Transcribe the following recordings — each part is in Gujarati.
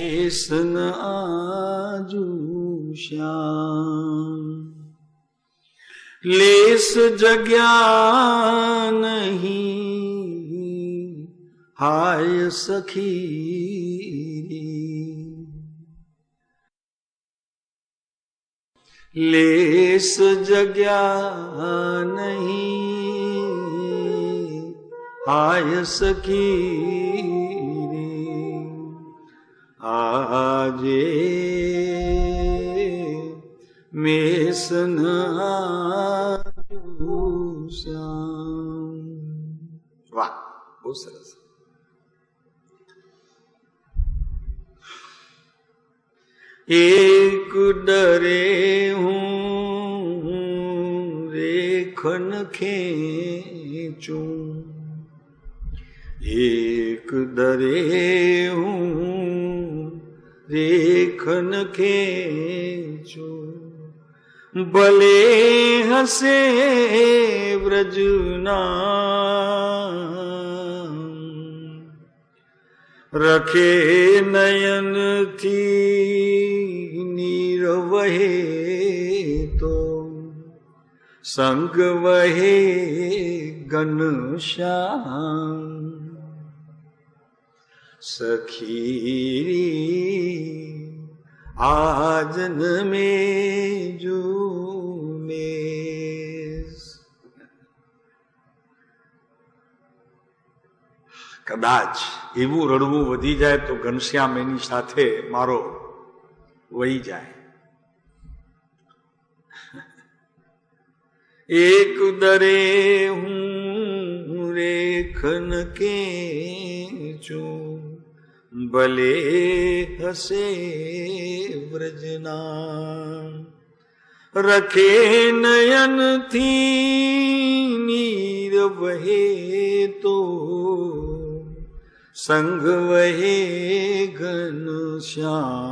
મેસન આજુ શ્યામ લેસ જગ્યા નહીં હાય સખી લેસ જગ્યા નહીં હાય સખી આજે મેસન આજુ શ્યામ. વાહ, બહુ સરસ. એક ડરે હું રેખન ખેંચું, એક ડરે હું રેખન ખેંચું, ભલે હસે વ્રજના રખે નયનથી નીર વહે તો સંગ વહે ઘનશ્યામ સખી આજન મેં જો મેસ. કદાચ એવું રડવું વધી જાય તો ઘનશ્યામ એની સાથે મારો વહી જાય. એક દરે હું રેખન ખેંચું, ભલે હસે વ્રજના રખે નયનથી નીર વહે તો સંગ વહે ઘનશ્યામ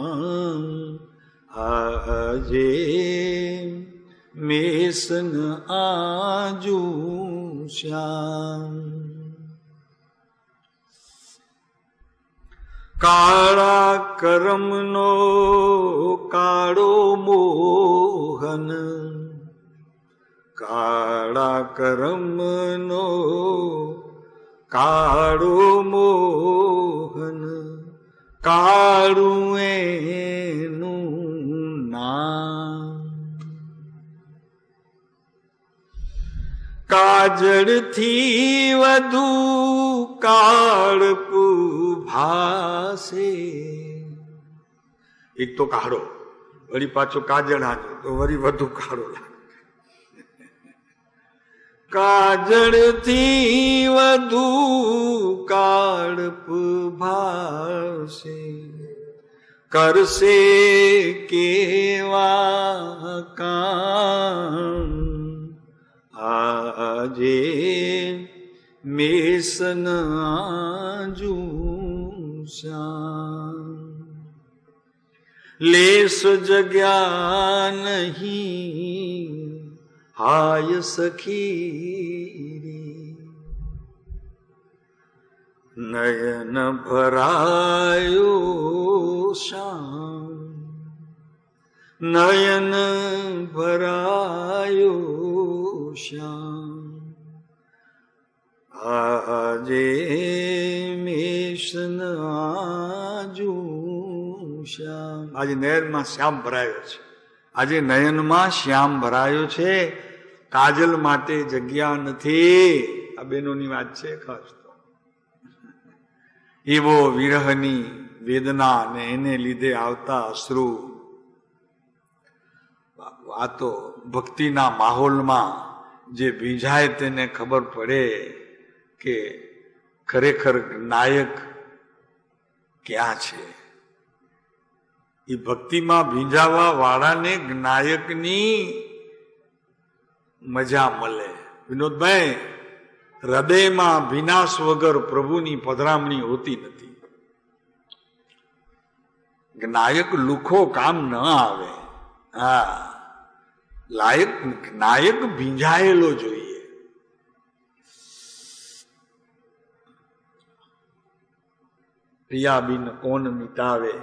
આજે મેસન આજુ શ્યામ. કાળા કરમનો કાળો મોહન, કાળા કરમનો કાળો મોહન, કાળું એનું નામ. કાજળથી વધુ કાળપ ભાસે. એક તો કાળો, વળી પાછો કાજળ હાજો તો વળી વધુ કાળો લાગે. કાજળથી વધુ કાળપ ભાસે, કરશે કેવા કામ આજે મેસન આજુ શ્યામ. લેસ જગ્યા નહીં હાય સખી નયન ભરાયો શ્યામ, નયન ભરાયો શ્યામ આજે મેષન આજુ શ્યામ. આજે નયનમાં શ્યામ ભરાયો છે, આજે નયનમાં શ્યામ ભરાયો છે. કાજલ માટે જગ્યા નથી. આ બેનોની વાત છે ખાસ. તો એવો વિરહની વેદના ને એને લીધે આવતા અશ્રુ. આ તો ભક્તિના માહોલમાં જે ભીંજાય તેને ખબર પડે કે ખરેખર નાયક ક્યાં છે. એ ભક્તિમાં ભીંજાવા વાળાને નાયકની મજા મળે. વિનોદભાઈ, હૃદયમાં વિનાશ વગર પ્રભુની પધરામણી હોતી નથી. નાયક લુખો કામ ન આવે. હા, નાયક ભીંજાયેલો જોઈએ. પ્રિયા બિન કોણ મિટાવે,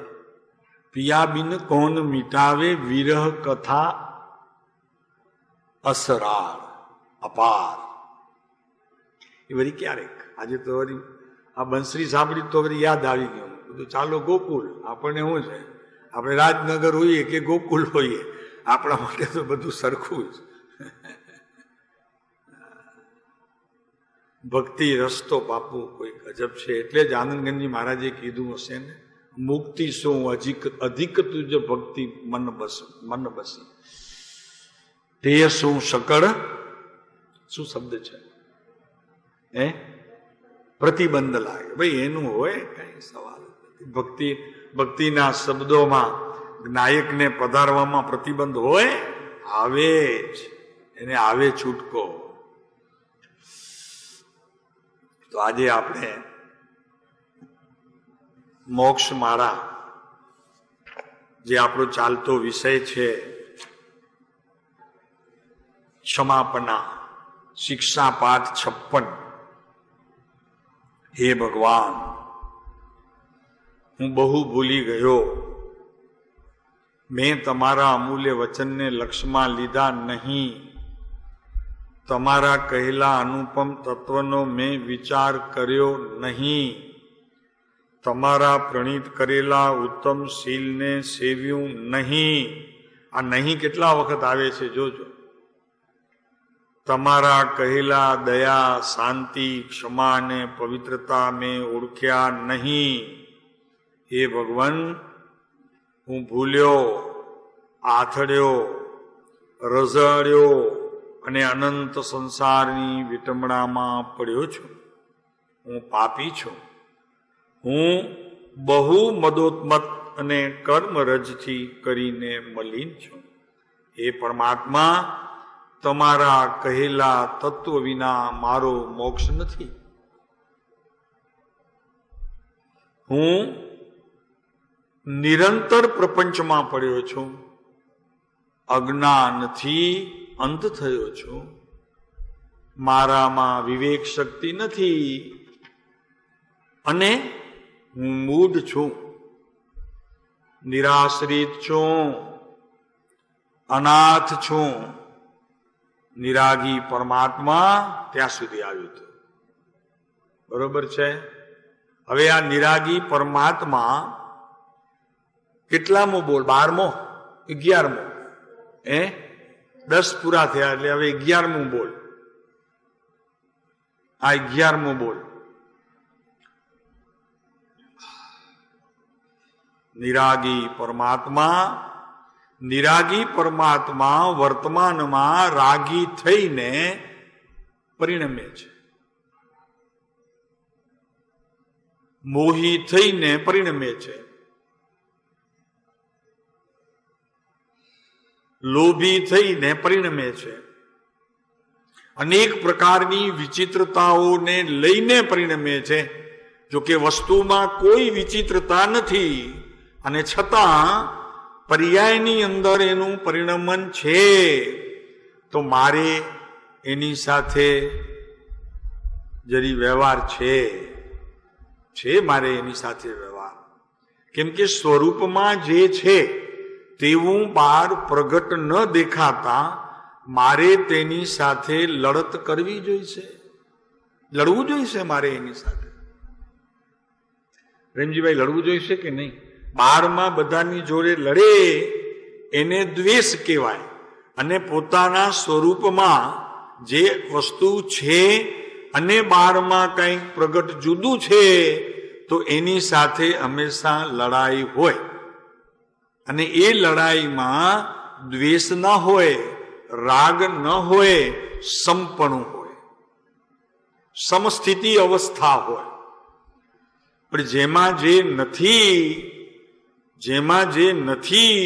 પિયા બિન કોણ મિટાવે વિરહ કથા અસરાર અપાર. એ વળી ક્યારેક, આજે તો વળી આ બંસરી સાંભળી તો વળી યાદ આવી ગયું બધું. ચાલો ગોકુલ, આપણને શું છે, આપણે રાજનગર હોઈએ કે ગોકુલ હોઈએ, આપણા માટે તો બધું સરખું જ. ભક્તિ રસ્તો બાપુ કોઈ ગજબ છે. એટલે જ આનંદગંજી મહારાજે કીધું હશે ને, મુક્તિ શું અધિક તુજ ભક્તિ મન બસી. તે શું સકળ, શું શબ્દ છે એ પ્રતિબંધ લાગે. ભાઈ એનું હોય કઈ સવાલ નથી. ભક્તિના શબ્દોમાં નાયકને પધારવામાં પ્રતિબંધ હોય, આવે જ, એને આવે છૂટકો. તો આજે આપણે મોક્ષ માળા, જે આપણો ચાલતો વિષય છે, ક્ષમાપના, શિક્ષા પાઠ 56. હે ભગવાન, હું બહુ ભૂલી ગયો. મેં તમારા અમૂલ્ય વચનને લક્ષમાં લીધા નહીં. તમારા કહેલા અનુપમ તત્વનો મેં વિચાર કર્યો નહીં. તમારા પ્રણીત કરેલા ઉત્તમ શીલને સેવ્યું નહીં. આ નહીં કેટલા વખત આવે છે જોજો. તમારા કહેલા દયા, શાંતિ, ક્ષમા અને પવિત્રતા મેં ઓળખ્યા નહીં. હે ભગવાન, હું ભૂલ્યો, આથડ્યો, રઝળ્યો અને અનંત સંસારની વિટંબણામાં પડ્યો છું. હું પાપી છું. હું બહુ મદોન્મત્ત અને કર્મરજથી કરીને મલિન છું. હે પરમાત્મા, તમારા કહેલા તત્વ વિના મારો મોક્ષ નથી. હું નિરંતર પ્રપંચમાં પડ્યો છું. અજ્ઞાનથી અંત થયો છું. મારામાં વિવેક શક્તિ નથી અને હું મૂઢ છું. નિરાશ્રિત છું, અનાથ છું. નિરાગી પરમાત્મા ત્યાં સુધી આવ્યું હતું. બરોબર છે. હવે આ નિરાગી પરમાત્મા કેટલામો બોલ? 12મો, 11મો? 10 પૂરા થયા એટલે હવે 11મું બોલ. આ 11મું બોલ. નિરાગી પરમાત્મા વર્તમાનમાં રાગી થઈને પરિણમે છે. મોહી થઈને પરિણમે છે. લોભી થઈને પરિણમે છે. અનેક પ્રકારની વિચિત્રતાઓને લઈને પરિણમે છે. જો કે વસ્તુમાં કોઈ વિચિત્રતા નથી અને છતાં પર્યાયની અંદર એનું પરિણમન છે. તો મારે એની સાથે જરી વ્યવહાર છે મારે એની સાથે વ્યવહાર. કેમ કે સ્વરૂપમાં જે છે તેવું બહાર પ્રગટ ન દેખાતા મારે તેની સાથે લડત કરવી જોઈશે, લડવું જોઈશે મારે એની સાથે. પ્રેમજીભાઈ, લડવું જોઈશે કે નહીં? બહારમાં બધાની જોડે લડે એને દ્વેષ કહેવાય, અને પોતાના સ્વરૂપમાં જે વસ્તુ છે અને બહારમાં કંઈક પ્રગટ જુદું છે તો એની સાથે હંમેશા લડાઈ હોય. અને એ લડાઈમાં દ્વેષ ન હોય, રાગ ન હોય, સમપણું હોય, સમસ્થિતિ અવસ્થા હોય. પણ જેમાં જે નથી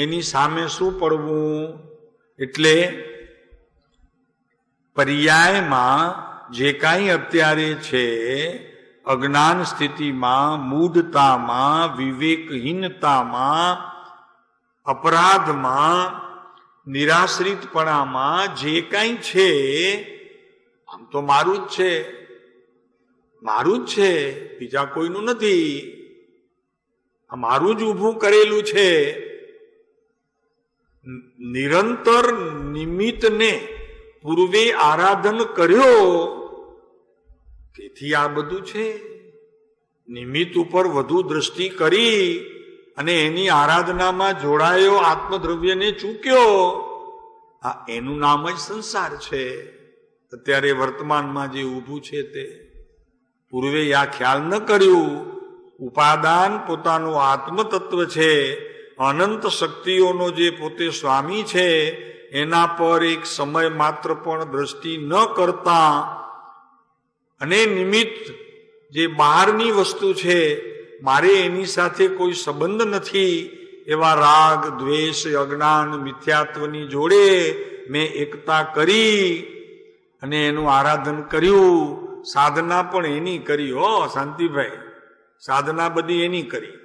એની સામે શું પડવું? એટલે પર્યાયમાં જે કાંઈ અત્યારે છે, અજ્ઞાન સ્થિતિમાં, મૂઢતામાં, વિવેકહીનતામાં, અપરાધમાં, નિરાશ્રિતપણામાં જે કાંઈ છે, આમ તો મારું જ છે, બીજા કોઈનું નથી. આ મારું જ ઊભું કરેલું છે. નિરંતર નિમિત્તને પૂર્વે આરાધન કર્યો તેથી આ બધું છે. નિમિત્ત ઉપર વધુ દ્રષ્ટિ કરી અને એની આરાધનામાં જોડાયો, આત્મદ્રવ્યને ચૂક્યો, આ એનું નામ જ સંસાર છે. અત્યારે વર્તમાનમાં જે ઊભું છે તે પૂર્વે આ ખ્યાલ ન કર્યું. ઉપાદાન પોતાનું આત્મતત્વ છે, અનંત શક્તિઓનો જે પોતે સ્વામી છે, એના પર એક સમય માત્ર પણ દ્રષ્ટિ ન કરતા અને નિમિત્ત જે બહારની વસ્તુ છે, મારે એની સાથે કોઈ સંબંધ નથી, એવા રાગ, દ્વેષ, અજ્ઞાન, મિથ્યાત્વની જોડે મેં એકતા કરી અને એનું આરાધન કર્યું. સાધના પણ એની કરી. હો શાંતિભાઈ, સાધના બધી એની કરી.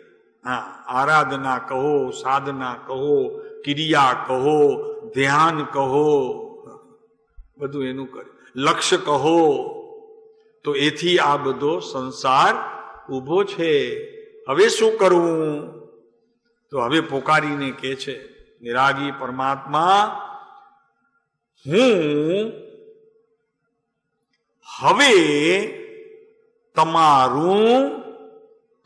હા, આરાધના કહો, સાધના કહો, ક્રિયા કહો, ધ્યાન કહો, બધું એનું કરે. લક્ષ્ય કહો, તો એથી આ બધો સંસાર ઊભો છે. હવે શું કરવું? તો હવે પોકારીને કહે છે નિરાગી પરમાત્મા, હું હવે તમારું,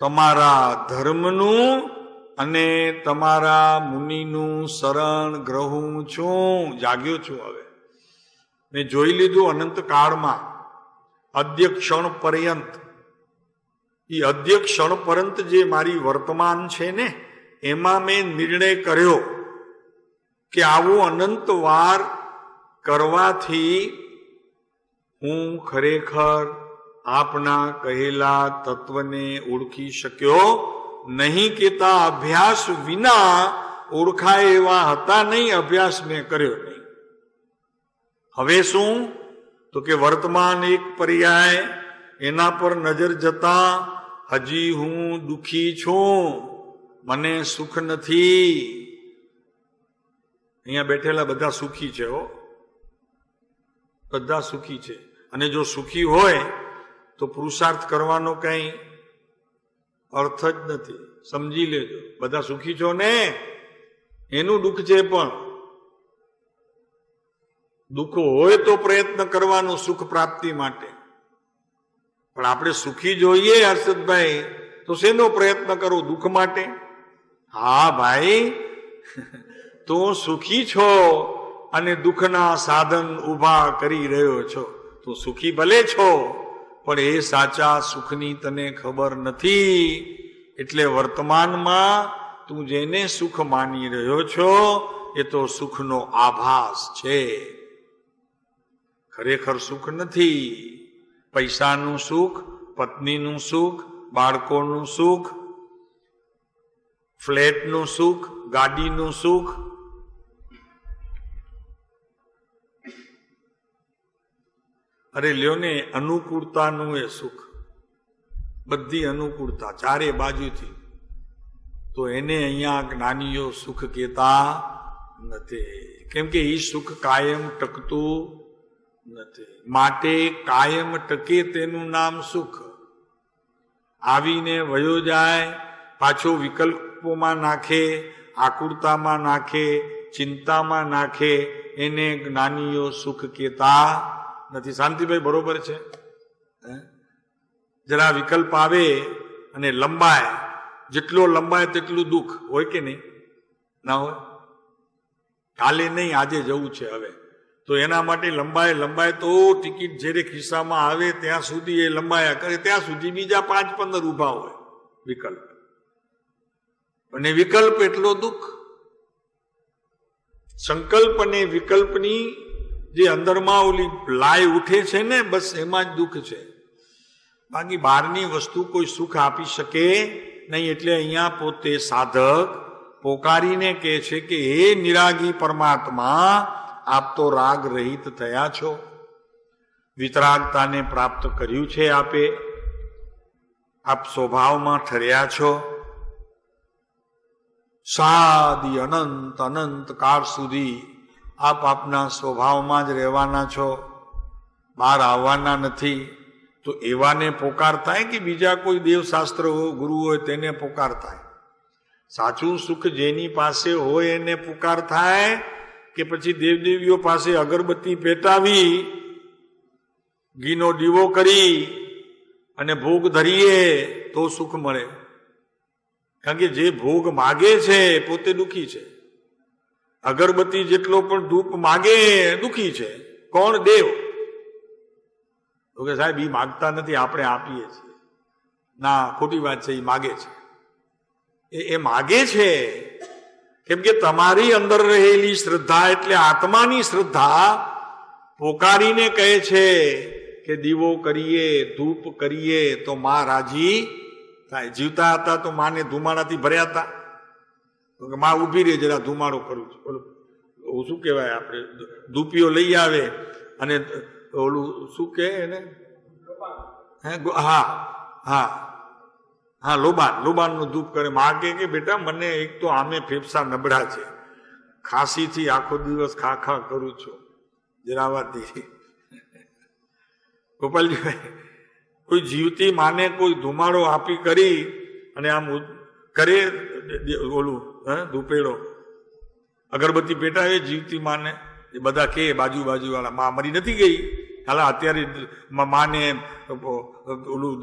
તમારા ધર્મનું અને તમારા મુનિનું શરણ ગ્રહું છું. જાગ્યો છું. હવે મેં જોઈ લીધું અનંત કાળમાં અદ્ય ક્ષણ પર્યંત. એ અદ્ય ક્ષણ પર્યંત જે મારી વર્તમાન છે ને, એમાં મેં નિર્ણય કર્યો કે આવું અનંત વાર કરવાથી હું ખરેખર આપના કહેલા તત્વને ઓળખી શક્યો નહીં. કેતા અભ્યાસ વિના ઓળખાય એવા હતા નહીં, અભ્યાસ મેં કર્યો નહીં. હવે શું? તો કે વર્તમાન એક પર્યાય, એના પર નજર જતા હજી હું દુઃખી છું, મને સુખ નથી. અહીંયા બેઠેલા બધા સુખી છે. હો, બધા સુખી છે. અને જો સુખી હોય તો પુરુષાર્થ કરવાનો કઈ અર્થ જ નથી. સમજી લેજો, બધા સુખી છો ને, એનું દુઃખ છે. પણ દુઃખ હોય તો પ્રયત્ન કરવાનો સુખ પ્રાપ્તિ માટે. પણ આપણે સુખી જોઈએ હર્ષદભાઈ, તો શેનો પ્રયત્ન કરો? દુઃખ માટે. હા ભાઈ, તું સુખી છો અને દુઃખના સાધન ઊભા કરી રહ્યો છો. તું સુખી ભલે છો, પણ એ સાચા સુખની તને ખબર નથી. એટલે વર્તમાનમાં તું જેને સુખ માની રહ્યો છો એ તો સુખનો આભાસ છે, ખરેખર સુખ નથી. પૈસાનું સુખ, પત્નીનું સુખ, બાળકોનું સુખ, ફ્લેટનું સુખ, ગાડીનું સુખ, અરે લ્યો ને અનુકૂળતાનું એ સુખ, બધી અનુકૂળતા ચારે બાજુથી, તો એને અહીંયા જ્ઞાનીઓ સુખ કહેતા નથી. કેમ કે એ સુખ કાયમ ટકતું નથી. માટે કાયમ ટકે તેનું નામ સુખ. આવીને વયો જાય, પાછો વિકલ્પોમાં નાખે, આકુળતામાં નાખે, ચિંતામાં નાખે, એને જ્ઞાનીઓ સુખ કહેતા નથી. શાંતિભાઈ બરોબર છે? જરા વિકલ્પ આવે અને લંબાય, જેટલો લંબાય તેટલું દુઃખ હોય કે નહીં? ના હોય? કાલે નહીં, આજે જવું છે હવે, તો એના માટે લંબાય તો ટિકિટ જ્યારે ખિસ્સામાં આવે ત્યાં સુધી એ લંબાયા કરે, ત્યાં સુધી બીજા 5-15 ઊભા હોય વિકલ્પ. અને વિકલ્પ એટલો દુઃખ. સંકલ્પ અને વિકલ્પની જે અંદરમાં ઓલી લાય ઉઠે છે ને, બસ એમાં જ દુઃખ છે. બાકી બહારની વસ્તુ કોઈ સુખ આપી શકે નહીં. એટલે અહીંયા પોતે સાધક પોકારીને કહે છે કે હે નિરાગી પરમાત્મા, આપ તો રાગ રહિત થયા છો, વિતરાગતાને પ્રાપ્ત કર્યું છે આપે, આપ સ્વભાવમાં ઠર્યા છો. સાદી અનંત કાળ સુધી આપ આપના સ્વભાવમાં જ રહેવાના છો, બહાર આવવાના નથી. તો એવાને પોકાર થાય કે બીજા કોઈ દેવશાસ્ત્ર ગુરુ હોય તેને પોકાર થાય? સાચું સુખ જેની પાસે હોય એને પુકાર થાય કે પછી દેવદેવીઓ પાસે અગરબત્તી પેટાવી ઘીનો દીવો કરી અને ભોગ ધરીએ તો સુખ મળે? કારણ કે જે ભોગ માગે છે પોતે દુઃખી છે. અગરબત્તી જેટલો પણ ધૂપ માગે દુઃખી છે. કોણ? દેવ. તો કે સાહેબ એ માગતા નથી, આપણે આપીએ છીએ. ના, ખોટી વાત છે. એ માગે છે. એ માગે છે કેમ કે તમારી અંદર રહેલી શ્રદ્ધા એટલે આત્માની શ્રદ્ધા પોકારીને કહે છે કે દીવો કરીએ, ધૂપ કરીએ તો માં રાજી થાય. જીવતા હતા તો માને ધુમાડાથી ભર્યા હતા તો કે માં ઉભી રહે, જરા ધુમાડો કરું છું. ઓલું શું કહેવાય, આપણે ધૂપીઓ લઈ આવે અને ઓલું શું કહે એને, હા હા હા, લોબાનનું ધૂપ કરે. માં કે બેટા મને એક તો આમે ફેફસા નબળા છે, ખાંસીથી આખો દિવસ ખા કરું છું, જરાવાથી. ગોપાલજીભાઈ, કોઈ જીવતી માને કોઈ ધુમાડો આપી કરી અને આમ કરે ઓલું ધૂપેડો અગરબત્તી પેટાવે જીવતી માને, એ બધા કે બાજુ વાળા માં મરી નથી ગઈ, હાલ અત્યારે માને ઓલું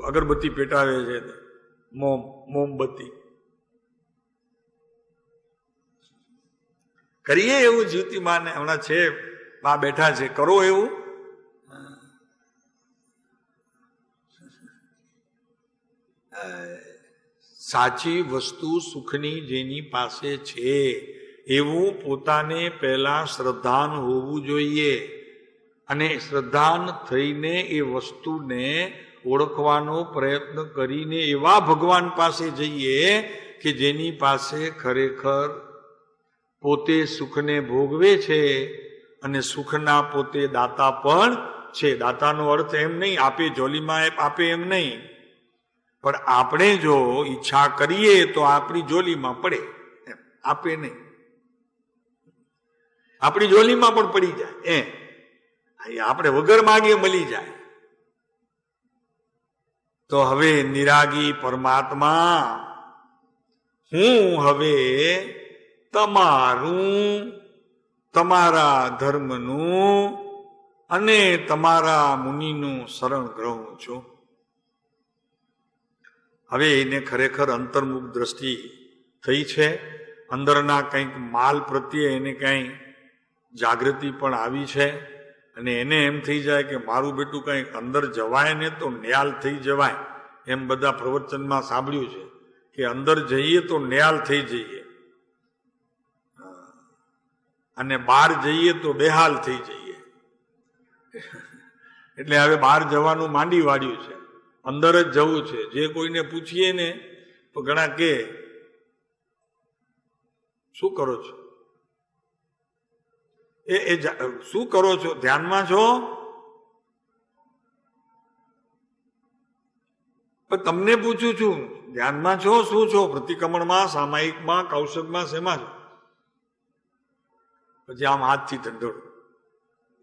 અગરબત્તી પેટાવે છે, મોમબત્તી કરીએ એવું જીવતી માને. હમણાં છે બા બેઠા છે, કરો એવું. સાચી વસ્તુ સુખની જેની પાસે છે એવું પોતાને પહેલા શ્રદ્ધાન હોવું જોઈએ અને શ્રદ્ધાન થઈને એ વસ્તુને ઓળખવાનો પ્રયત્ન કરીને એવા ભગવાન પાસે જઈએ કે જેની પાસે ખરેખર પોતે સુખને ભોગવે છે અને સુખના પોતે દાતા પણ છે. દાતાનો અર્થ એમ નહીં આપે જોલીમાં આપે એમ નહીં, પણ આપણે જો ઈચ્છા કરીએ તો આપણી જોલીમાં પડે, આપે નહીં, આપણી જોલીમાં પણ પડી જાય. આપણે વગર માગીએ મળી જાય. તો હવે નિરાગી પરમાત્મા, હું હવે તમારું, તમારા ધર્મનું અને તમારા મુનિનું શરણ ગ્રહું છું. હવે એને ખરેખર અંતર્મુખ દ્રષ્ટિ થઈ છે. અંદરના કંઈક માલ પ્રત્યે એને કંઈ જાગૃતિ પણ આવી છે અને એને એમ થઈ જાય કે મારું બેટું કંઈક અંદર જવાય ને તો ન્યાલ થઈ જવાય. એમ બધા પ્રવચનમાં સાંભળ્યું છે કે અંદર જઈએ તો ન્યાલ થઈ જઈએ અને બહાર જઈએ તો બેહાલ થઈ જઈએ. એટલે હવે બહાર જવાનું માંડી વાળ્યું છે, અંદર જ જવું છે. જે કોઈને પૂછીએ ને તો ઘણા કે શું કરો છો, એ શું કરો છો, ધ્યાનમાં છો? પણ તમને પૂછું છું, ધ્યાનમાં છો? શું છો? પ્રતિક્રમણમાં, સામાયિકમાં, કૌશકમાં, શેમાં છો? પછી આમ હાથથી ઢંઢોળો,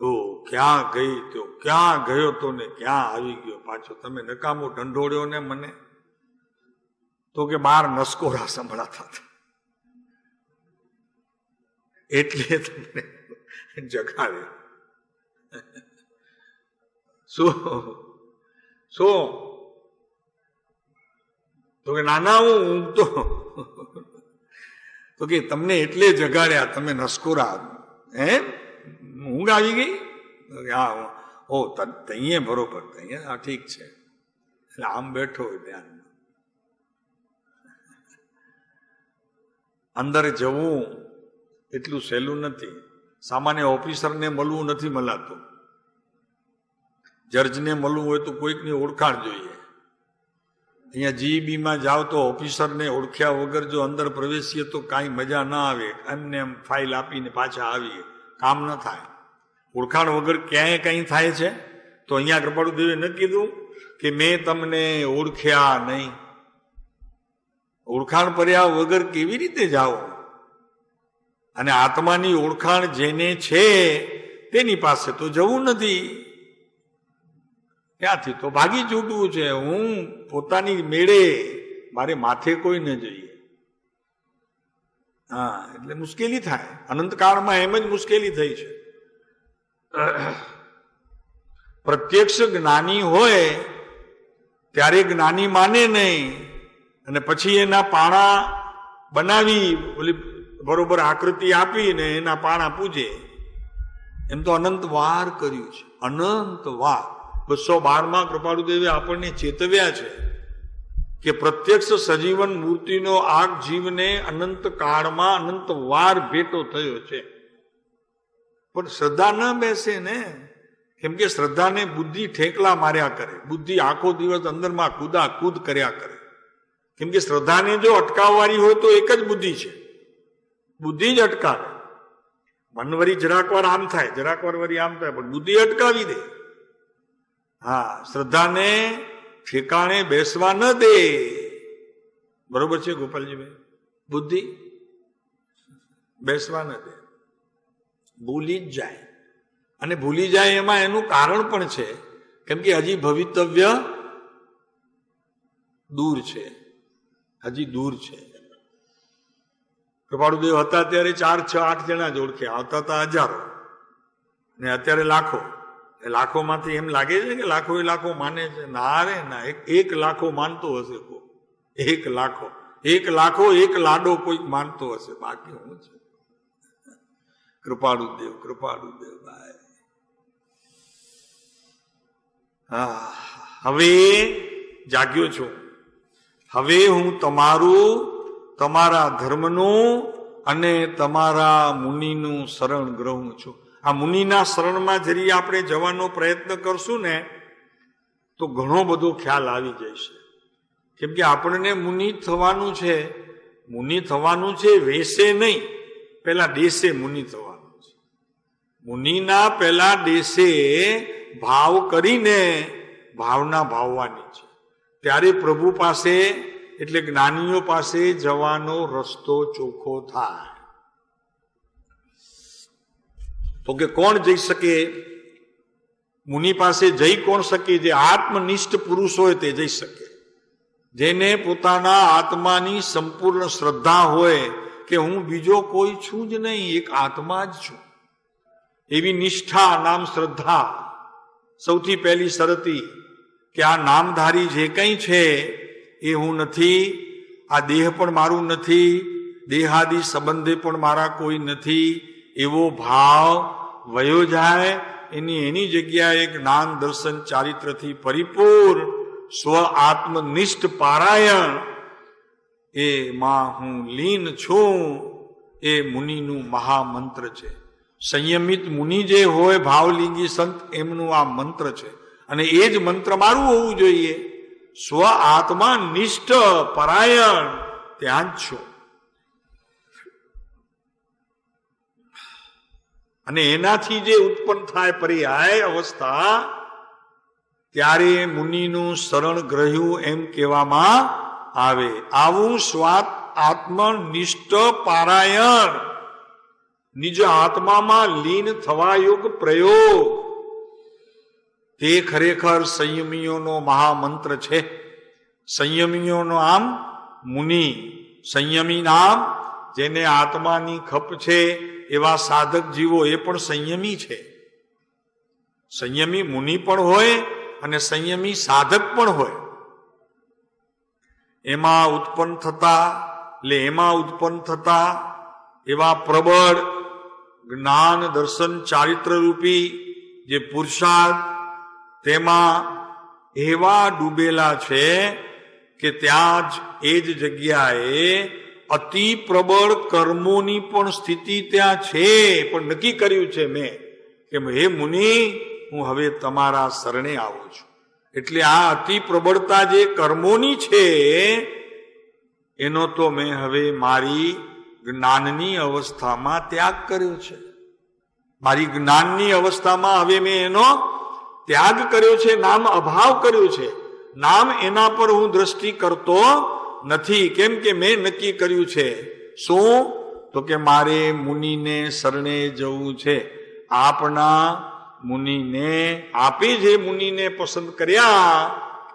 ઓ ક્યાં ગઈ તો ક્યાં ગયો તો ને ક્યાં આવી ગયો પાછો. તમે નકામો ઢંઢોળ્યો ને મને. તો કે બાર નસકોરા સંભળાતા હતા એટલે તમને જગાડ્યો. શું તો કે નાના હું ઊંઘતો. તો કે તમને એટલે જગાડ્યા, તમે નસકોરા. ઊંઘ આવી ગઈ? હા, ઓ તઈએ બરોબર, તઈએ હા ઠીક છે. એટલે આમ બેઠો હોય ધ્યાનમાં. અંદર જવું એટલું સહેલું નથી. સામાન્ય ઓફિસરને મળવું નથી મળાતું. જજને મળવું હોય તો કોઈકની ઓળખાણ જોઈએ. અહીંયા જીઈબીમાં જાઓ તો ઓફિસરને ઓળખ્યા વગર જો અંદર પ્રવેશીએ તો કાંઈ મજા ના આવે. એમને એમ ફાઇલ આપીને પાછા આવીએ, કામ ન થાય. ઓળખાણ વગર ક્યાંય કંઈ થાય છે? તો અહીંયા કૃપાળુદેવે ન કીધું કે મેં તમને ઓળખ્યા નહીં. ઓળખાણ કર્યા વગર કેવી રીતે જાઓ? અને આત્માની ઓળખાણ જેને છે તેની પાસે તો જવું નથી. ત્યાંથી તો ભાગી છૂટવું છે. હું પોતાની મેળે, મારે માથે કોઈ ન જોઈએ. હા, એટલે મુશ્કેલી થાય. અનંતકાળમાં એમ જ મુશ્કેલી થઈ છે. પ્રત્યક્ષ જ્ઞાની હોય ત્યારે જ્ઞાની માને નહીં, અને પછી એના પાણા બનાવી ઓલી બરોબર આકૃતિ આપીને એના પાણા પૂજે. એમ તો અનંત વાર કર્યું છે, અનંત વાર. 212માં કૃપાળુદેવે આપણને ચેતવ્યા છે કે પ્રત્યક્ષ સજીવન મૂર્તિનો આગ જીવને અનંત કાળમાં અનંત વાર ભેટો થયો છે. પણ શ્રદ્ધા ન બેસે ને, કેમ કે શ્રદ્ધાને બુદ્ધિ ઠેકલા માર્યા કરે. બુદ્ધિ આખો દિવસ અંદરમાં કૂદા કૂદ કર્યા કરે. કેમ કે શ્રદ્ધાને જો અટકાવવાની હોય તો એક જ બુદ્ધિ છે, બુદ્ધિ જ અટકાવે. મન વળી જરાક વાર આમ થાય, જરાક વાર વળી આમ થાય, પણ બુદ્ધિ અટકાવી દે. હા, શ્રદ્ધાને ઠેકાણે બેસવા ન દે. બરોબર છે ગોપાલજીભાઈ? બુદ્ધિ બેસવા ન દે, ભૂલી જ જાય. અને ભૂલી જાય એમાં એનું કારણ પણ છે, કેમ કે હજી ભવિતવ્ય દૂર છે, હજી દૂર છે. કૃપાળુદેવ હતા ત્યારે 4, 6, 8 જણા જ ઓળખ્યા, આવતા હતા હજારો, ને અત્યારે લાખો. લાખોમાંથી એમ લાગે છે કે લાખો એ લાખો માને છે. ના રે ના, એક લાખો માનતો હશે. 1 લાખો, 1 લાખો 1 લાડો કોઈક માનતો હશે, બાકી હું છે. કૃપાળુદેવ, કૃપાળુદેવ ભાઈ. હા, હવે જાગ્યો છું. હવે હું તમારા ધર્મનું અને તમારા મુનિનું શરણ ગ્રહું છું. આ મુનિના શરણમાં જરી આપણે જવાનો પ્રયત્ન કરશું ને તો ઘણો બધો ખ્યાલ આવી જશે. કેમ કે આપણને મુનિ થવાનું છે. મુનિ થવાનું છે વેશે નહીં, પેલા દેશે મુનિ થવાનું છે. મુનિના પેલા દેશે ભાવ કરીને ભાવના ભાવવાની છે. ત્યારે પ્રભુ પાસે એટલે જ્ઞાનીઓ પાસે જવાનો રસ્તો ચોખ્ખો થાય. તો કે કોણ જઈ શકે? મુનિ પાસે જઈ કોણ શકે? જે આત્મનિષ્ઠ પુરુષ હોય તે જઈ શકે. જેને પોતાના આત્માની સંપૂર્ણ શ્રદ્ધા હોય કે હું બીજો કોઈ છું જ નહીં, એક આત્મા જ છું. એવી નિષ્ઠા, નામ શ્રદ્ધા. સૌથી પહેલી શરતી કે આ નામધારી જે કંઈ છે એ હું નથી, આ દેહ પણ મારું નથી, દેહાદી સંબંધે પણ મારા કોઈ નથી, એવો ભાવ વયો જાય. એની જગ્યાએ જ્ઞાન દર્શન ચારિત્રથી પરિપૂર્ણ સ્વ આત્મનિષ્ઠ પારાયણ એમાં હું લીન છું. એ મુનિનું મહામંત્ર છે. સંયમિત મુનિ જે હોય, ભાવલિંગી સંત, એમનું આ મંત્ર છે. અને એ જ મંત્ર મારું હોવું જોઈએ. સ્વ આત્મા નિષ્ઠ પરાયણ ત્યાં જ છું. અને એનાથી જે ઉત્પન્ન થાય પર્યાય અવસ્થા, ત્યારે મુનિનું શરણ ગ્રહ્યું એમ કહેવામાં આવે. આવું સ્વાત આત્મનિષ્ઠ પારાયણ, નિજ આત્મામાં લીન થવા યોગ પ્રયોગ, તે ખરેખર સંયમીઓનો મહામંત્ર છે. સંયમીઓનો આમ મુનિ, સંયમી નામ જેને આત્માની ખપ છે એવા સાધક જીવો એ પણ સંયમી છે. સંયમી મુનિ પણ હોય અને સંયમી સાધક પણ હોય. એમાં ઉત્પન્ન થતા એવા પ્રબળ જ્ઞાન દર્શન ચારિત્ર રૂપી જે પુરુષાર્થ, તેમાં એવા ડૂબેલા છે કે ત્યાં જ એ જ જગ્યાએ અતિ પ્રબળ કર્મોની પણ સ્થિતિ ત્યાં છે. પણ નક્કી કર્યું છે મેં કે હે મુનિ, હું હવે તમારા શરણે આવું છું. એટલે આ અતિ પ્રબળતા જે કર્મોની છે એનો તો મેં હવે મારી જ્ઞાનની અવસ્થામાં ત્યાગ કર્યો છે. મારી જ્ઞાનની અવસ્થામાં હવે મેં એનો ત્યાગ કર્યો છે, નામ અભાવ કર્યો છે. નામ એના પર હું દ્રષ્ટિ કરતો નથી. કેમ કે મેં નક્કી કર્યું છે. શું? તો કે મારે મુનિને શરણે જવું છે. આપના મુનિને, આપે જે મુનિને પસંદ કર્યા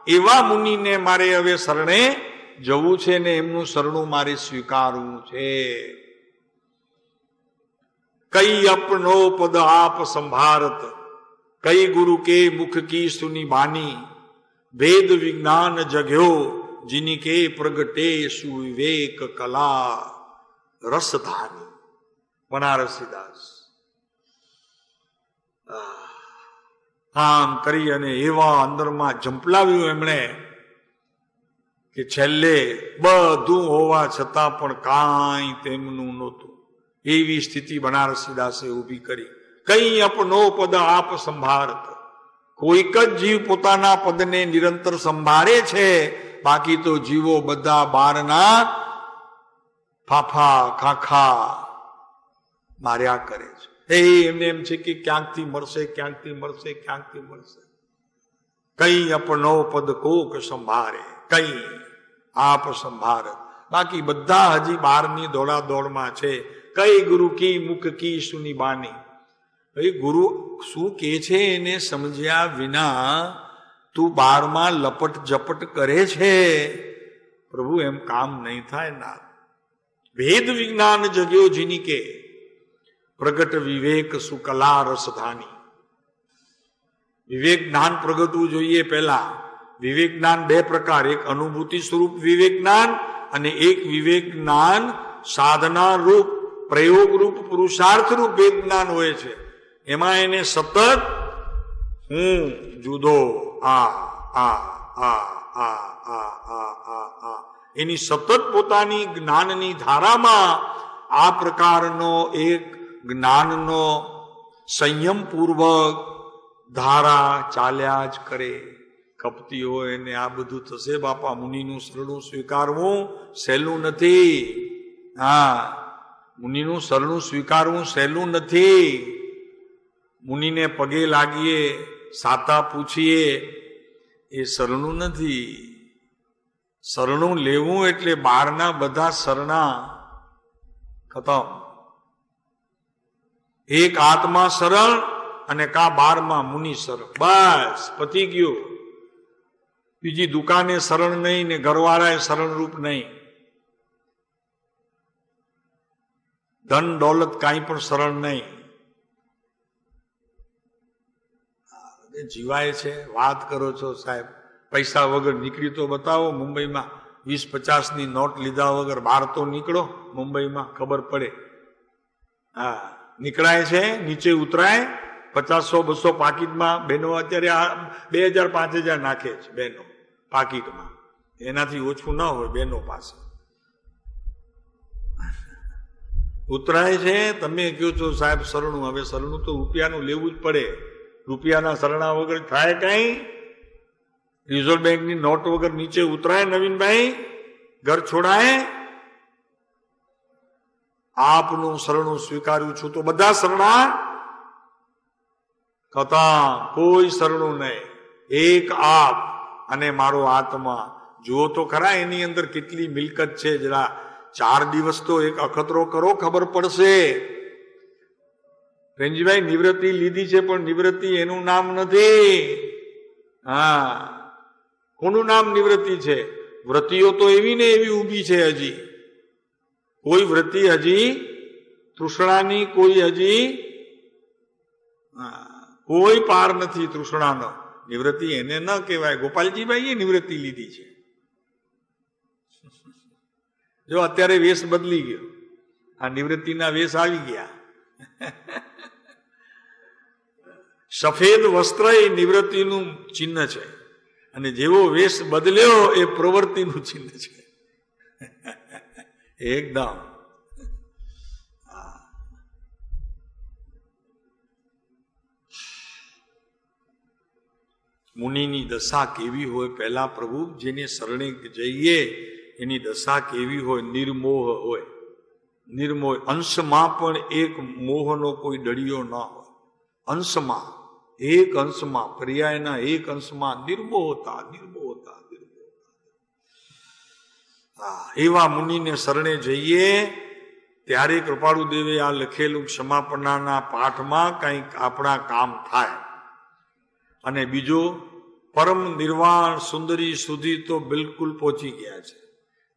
એવા મુનિને મારે હવે શરણે જવું છે ને એમનું શરણું મારે સ્વીકારવું છે. કઈ અપનો પદ આપ સંભારત, કઈ ગુરુ કે મુખ કી સુની બાની, વેદ વિજ્ઞાન જગ્યો जिनी के प्रगटे सुविवेक कला रसधानी। बनारसीदास આમ કરી અને એવા અંદરમાં જંપલાવ્યું એમણે કે છેલ્લે બધું હોવા છતાં પણ કાંઈ તેમનું નહોતું. એવી સ્થિતિ બનારસીદાસે ઊભી કરી. કઈ અપનો પદ આપ સંભાળત, કોઈક જ જીવ પોતાના પદને નિરંતર સંભાળે છે, બાકી તો જીવો બધા બારના ફાફા ખાખા માર્યા કરે છે. એમને એમ છે કે ક્યાંકથી મળશે, ક્યાંકથી મળશે, ક્યાંકથી મળશે. કઈ અપનો પદ કોક સંભાળે, કઈ આપ સંભાળત, બાકી બધા હજી બારની દોડા દોડમાં છે. કઈ ગુરુ કી મુખ કી સુની બાની. ગુરુ શું કે છે એને સમજ્યા વિના તું બારમાં લપટ ઝપટ કરે છે, પ્રભુ એમ કામ નહીં થાય ના. વેદ વિજ્ઞાન જગ્યો જીની કે પ્રગટ વિવેક સુકલા રસધાની. વિવેક જ્ઞાન પ્રગટવું જોઈએ. પહેલા વિવેક જ્ઞાન બે પ્રકાર, એક અનુભૂતિ સ્વરૂપ વિવેક જ્ઞાન અને એક વિવેક જ્ઞાન સાધના રૂપ પ્રયોગ રૂપ પુરુષાર્થ રૂપ વેદ જ્ઞાન હોય છે. એમાં એને સતત હું જુદો આ આ આ આ આ આ આ આ એની સતત પોતાની જ્ઞાનની ધારામાં આ પ્રકારનો એક જ્ઞાનનો સંયમપૂર્વક ધારા ચાલ્યા જ કરે. કપતી હોય એને આ બધું થશે બાપા. મુનિનું શરણું સ્વીકારવું સહેલું નથી. હા, મુનિનું શરણું સ્વીકારવું સહેલું નથી. મુનિને પગે લાગીએ, સાતા પૂછીએ, એ શરણું નથી. શરણું લેવું એટલે બહારના બધા શરણા ખતમ. એક આત્મા શરણ અને કા બારમાં મુનિ શરણ, બસ પતી ગયું. બીજી દુકાને શરણ નહીં ને ઘરવાળાએ શરણરૂપ નહીં. ધન દોલત કાંઈ પણ શરણ નહીં. જીવાય છે. વાત કરો છો સાહેબ, પૈસા વગર નીકળી તો બતાવો. મુંબઈમાં 20-50ની નોટ લીધા વગર બહાર તો નીકળો. મુંબઈમાં ખબર પડે. હા, નીકળાય છે, નીચે ઉતરાય. 50-100-200 પાકીટમાં બહેનો અત્યારે 2000-5000 નાખે છે બહેનો પાકીટમાં. એનાથી ઓછું ના હોય બહેનો પાસે. ઉતરાય છે. તમે કહો છો સાહેબ શરણું. હવે શરણું તો રૂપિયાનું લેવું જ પડે. રૂપિયાના શરણા વગર થાય કઈ? રિઝર્વ બેંકની નોટ વગર નીચે ઉતરાય નવીનભાઈ? ઘર છોડાય? આપનું શરણું સ્વીકાર્યું છું તો બધા શરણા ખતમ. કોઈ શરણું નહીં. એક આપ અને મારો આત્મા. જુઓ તો ખરા એની અંદર કેટલી મિલકત છે. જરા 4 દિવસ તો એક અખતરો કરો, ખબર પડશે. રેંજીભાઈ નિવૃત્તિ લીધી છે, પણ નિવૃત્તિ એનું નામ નથી. હા, કોનું નામ નિવૃત્તિ છે? વ્રતિઓ તો એવી ને એવી ઊભી છે. હજી કોઈ વ્રતિ હજી તૃષ્ણાની કોઈ હજી કોઈ પાર નથી તૃષ્ણાનો. નિવૃત્તિ એને ન કહેવાય. ગોપાલજીભાઈએ નિવૃત્તિ લીધી છે. જો અત્યારે વેશ બદલી ગયો. આ નિવૃત્તિના વેશ આવી ગયા. સફેદ વસ્ત્ર એ નિવૃત્તિનું ચિહ્ન છે, અને જેવો વેશ બદલ્યો એ પ્રવૃત્તિનું ચિહ્ન છે. એકદમ મુનિની દશા કેવી હોય? પહેલા પ્રભુ જેને શરણે જઈએ એની દશા કેવી હોય? નિર્મોહ હોય. નિર્મોહ. અંશમાં પણ એક મોહનો કોઈ દળિયો ન હોય. અંશમાં, એક અંશમાં, પર્યાયના એક અંશમાં નિર્મોહતા, નિર્મોહતા, નિર્મોહતા. એવા મુનિને શરણે જઈએ ત્યારે કૃપાળુ દેવે આ લખેલું ક્ષમાપણાના પાઠમાં કંઈક આપણા કામ થાય. અને બીજો, પરમ નિર્વાણ સુંદરી સુધી તો બિલકુલ પહોંચી ગયા છે.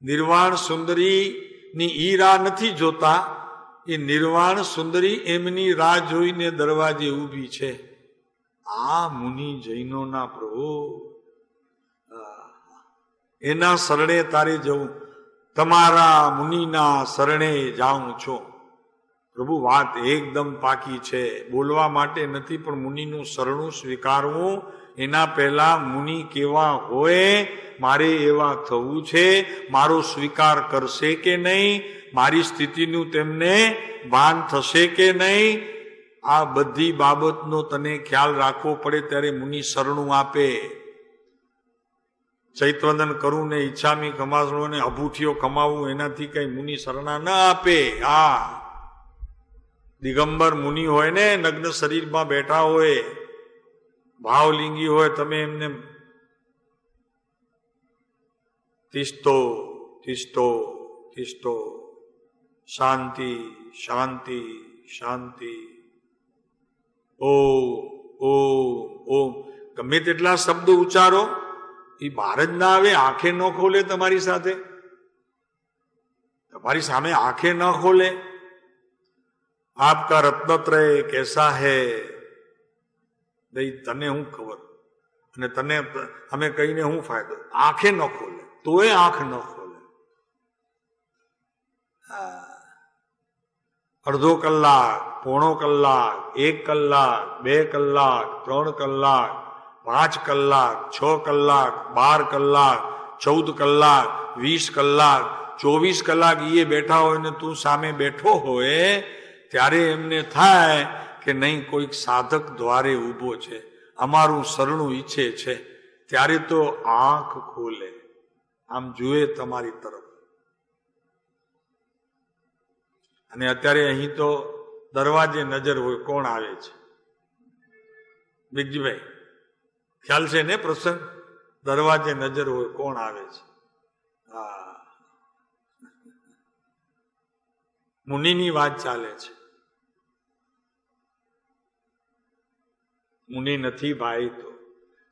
નિર્વાણ સુંદરીની ઈ રાહ નથી જોતા. એ નિર્વાણ સુંદરી એમની રાહ જોઈને દરવાજે ઊભી છે. આ મુનિ જૈનોના પ્રભુ, એના શરણે તારે જવું. તમારા મુનિના શરણે જાઉં છું. પ્રભુ વાત એકદમ પાકી છે, બોલવા માટે નથી, પણ મુનિનું શરણું સ્વીકારવું. એના પહેલા મુનિ કેવા હોય મારે એવા થવું છે. મારો સ્વીકાર કરશે કે નહીં, મારી સ્થિતિનું તેમને ભાન થશે કે નહીં, આ બધી બાબતનો તને ખ્યાલ રાખવો પડે. ત્યારે મુનિ શરણું આપે. ચૈતવંદન કરવું ને ઈચ્છામી કમાસણું ને અભૂઠીઓ કમાવું એનાથી કઈ મુનિ શરણા ન આપે. હા, દિગંબર મુનિ હોય ને, નગ્ન શરીરમાં બેઠા હોય, ભાવલિંગી હોય, તમે એમને તિષ્ઠો તિષ્ઠો તિષ્ઠો, શાંતિ શાંતિ શાંતિ, ઓમ ગમે તેટલા શબ્દો ઉચ્ચારો, એ બહાર જ ના આવે. આંખે ન ખોલે તમારી સાથે, તમારી સામે આંખે ન ખોલે. આપકા રત્નત્રય કેસા હૈ, ભાઈ તને હું ખબર, અને તને અમે કહીને હું ફાયદો. આંખે ન ખોલે, તોય આંખ ન ખોલે. અડધો કલાક, પોણો કલાક, 1 કલાક, 2 કલાક, 3 કલાક, 5 કલાક, 6 કલાક, 12 કલાક, 14 કલાક, 20 કલાક, 24 કલાક એ બેઠા હોય ને તું સામે બેઠો હોય, ત્યારે એમને થાય કે નહીં કોઈક સાધક દ્વારે ઊભો છે, અમારું શરણું ઈચ્છે છે. ત્યારે તો આંખ ખોલે, આમ જુએ તમારી તરફ. અને અત્યારે અહીં તો દરવાજે નજર હોય, કોણ આવે છે? બિગજીભાઈ ખ્યાલ છે ને પ્રસંગ? દરવાજે નજર હોય, કોણ આવે છે? હા, મુનિની વાત ચાલે છે. મુનિ નથી ભાઈ, તો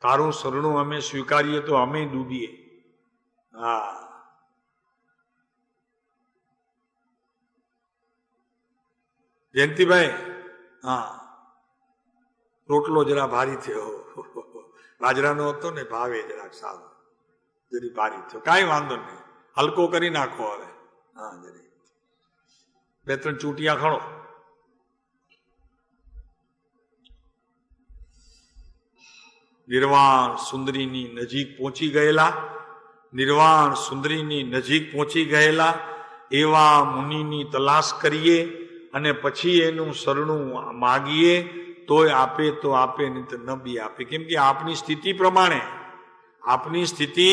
તારું શરણું અમે સ્વીકારીએ તો અમે ડૂબીએ. હા, જયંતિભાઈ, હા, રોટલો જરા ભારી થયો, બાજરાનો હતો ને, ભાવે જરાક સારો, જરી ભારી થયો. કાંઈ વાંધો નહીં, હલકો કરી નાખો હવે. હા, જરી 2-3 ચૂંટિયા ખણો. નિર્વાણ સુંદરીની નજીક પહોંચી ગયેલા, નિર્વાણ સુંદરીની નજીક પહોંચી ગયેલા એવા મુનિની તલાશ કરીએ અને પછી એનું શરણું માગીએ. તોય આપે તો આપે, નહીં તો ન બી આપે. કેમ કે આપની સ્થિતિ પ્રમાણે, આપની સ્થિતિ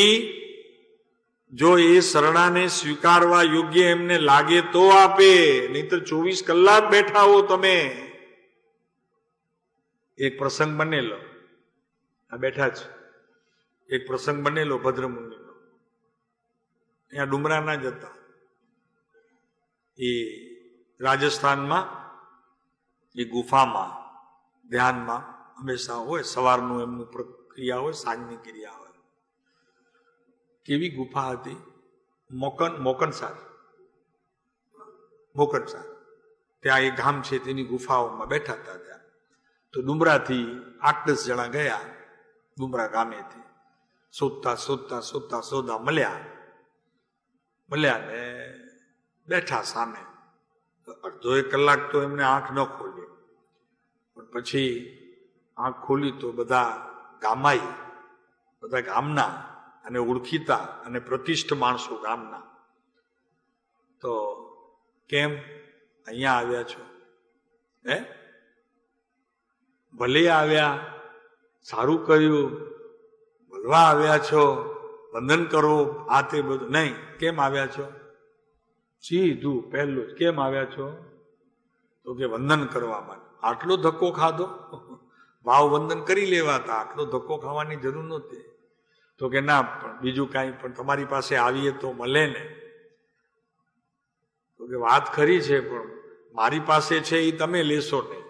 જો એ શરણાને સ્વીકારવા યોગ્ય એમને લાગે તો આપે, નહીતર 24 કલાક બેઠા હો તમે. એક પ્રસંગ બનેલો, આ બેઠા છે, એક પ્રસંગ બનેલો ભદ્રમુનિનો. અહીંયા ડુમરાના જ હતા, એ રાજસ્થાનમાં, એ ગુફામાં ધ્યાનમાં હંમેશા હોય. સવારનું એમનું પ્રક્રિયા હોય, સાંજની ક્રિયા હોય. કેવી ગુફા હતી? મોકનસાર ત્યાં એક ગામ છે, તેની ગુફાઓમાં બેઠા હતા. ત્યાં તો ડુમરાથી 8-10 જણા ગયા, ડુમરા ગામેથી. શોધતા મળ્યા ને બેઠા સામે. અડધો 1 કલાક તો એમને આંખ ન ખોલી, પણ પછી આંખ ખોલી તો બધા ગામાઈ, બધા ગામના અને ઓળખીતા અને પ્રતિષ્ઠ માણસો ગામના. તો કેમ અહીંયા આવ્યા છો? હે, ભલે આવ્યા, સારું કર્યું, ભલવા આવ્યા છો, વંદન કરો, આ તે બધું નહીં. કેમ આવ્યા છો? સીધું પહેલું જ, કેમ આવ્યા છો? તો કે વંદન કરવા માટે. આટલો ધક્કો ખાધો? ભાવ વંદન કરી લેવાતા, આટલો ધક્કો ખાવાની જરૂર નહોતી. તો કે ના, પણ બીજું કાંઈ પણ તમારી પાસે આવીએ તો મળે ને. તો કે વાત ખરી છે, પણ મારી પાસે છે એ તમે લેશો નહીં,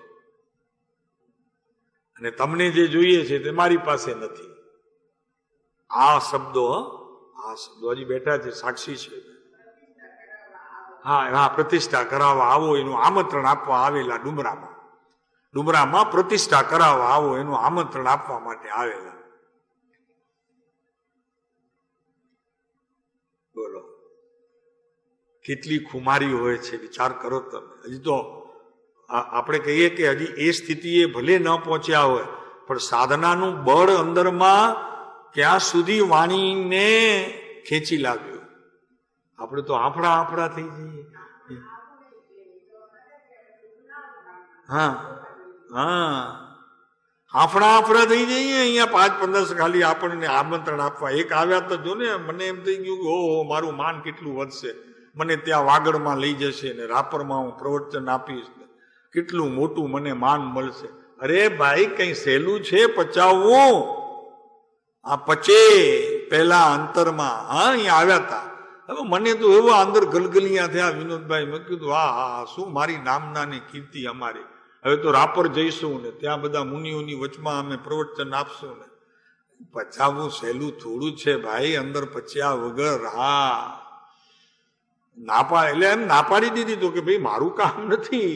અને તમને જે જોઈએ છે તે મારી પાસે નથી. આ શબ્દો હજી બેઠા છે, સાક્ષી છે. હા, પ્રતિષ્ઠા કરાવવા આવો એનું આમંત્રણ આપવા આવેલા. ડુમરામાં પ્રતિષ્ઠા કરાવવા આવો એનું આમંત્રણ આપવા માટે આવેલા. બોલો કેટલી ખુમારી હોય છે, વિચાર કરો તમે. હજી તો આપણે કહીએ કે હજી એ સ્થિતિએ ભલે ન પહોંચ્યા હોય, પણ સાધનાનું બળ અંદરમાં ક્યાં સુધી વાણીને ખેંચી લાવ્યું. આપણે તો આફડા થઈ જઈએ. આફડા થઈ જઈએ. અહીંયા 5-15 ખાલી આપણને આમંત્રણ આપવા. એક આવ્યા તો જો ને, મને એમ થઈ ગયું કે ઓહો મારું માન કેટલું વધશે, મને ત્યાં વાગડમાં લઈ જશે ને રાપરમાં હું પ્રવચન આપીશ, કેટલું મોટું મને માન મળશે. અરે ભાઈ કઈ સહેલું છે પચાવવું? આ પચે પેલા અંતરમાં. અહીંયા આવ્યા હતા. હવે મને તો એવા અંદર ગલગલિયા થયા વિનોદભાઈ. મેં કીધું હા, શું મારી નામના ને કીર્તિ અમારી. હવે તો રાપર જઈશું ને ત્યાં બધા મુનિઓની વચમાં અમે પ્રવચન આપશું ને. પચાવવું સહેલું થોડું છે ભાઈ, અંદર પચ્યા વગર. એટલે એમ ના પાડી દીધી તો કે ભાઈ મારું કામ નથી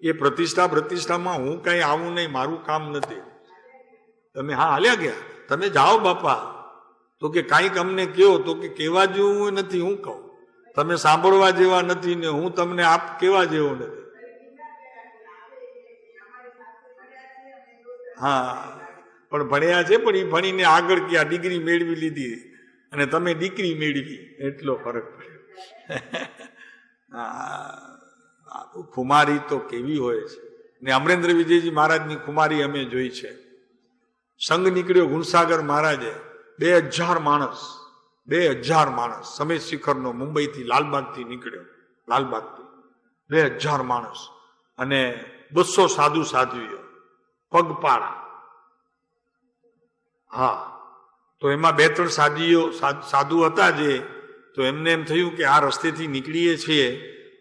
એ પ્રતિષ્ઠામાં હું કઈ આવું નહીં, મારું કામ નથી. તમે હાલ્યા ગયા, તમે જાઓ બાપા. તો કે કાંઈક અમને કહો. તો કે કેવા જેવું નથી, હું કહું. તમે સાંભળવા જેવા નથી ને હું તમને આપ કેવા જેવો નથી. પણ ભણ્યા છે, પણ એ ભણીને આગળ ક્યાં ડિગ્રી મેળવી લીધી અને તમે દીકરી મેળવી, એટલો ફરક પડ્યો. ખુમારી તો કેવી હોય છે. ને અમરેન્દ્ર વિજયજી મહારાજની ખુમારી અમે જોઈ છે. સંઘ નીકળ્યો ગુણસાગર મહારાજે, 2000 માણસ સમેત શિખરનો મુંબઈથી લાલબાગથી નીકળ્યો. લાલબાગથી 2000 માણસ અને 200 સાધુ સાધ્વીઓ પગપાળા. તો એમાં 2-3 સાધુ હતા જે, તો એમને એમ થયું કે આ રસ્તેથી નીકળીએ છીએ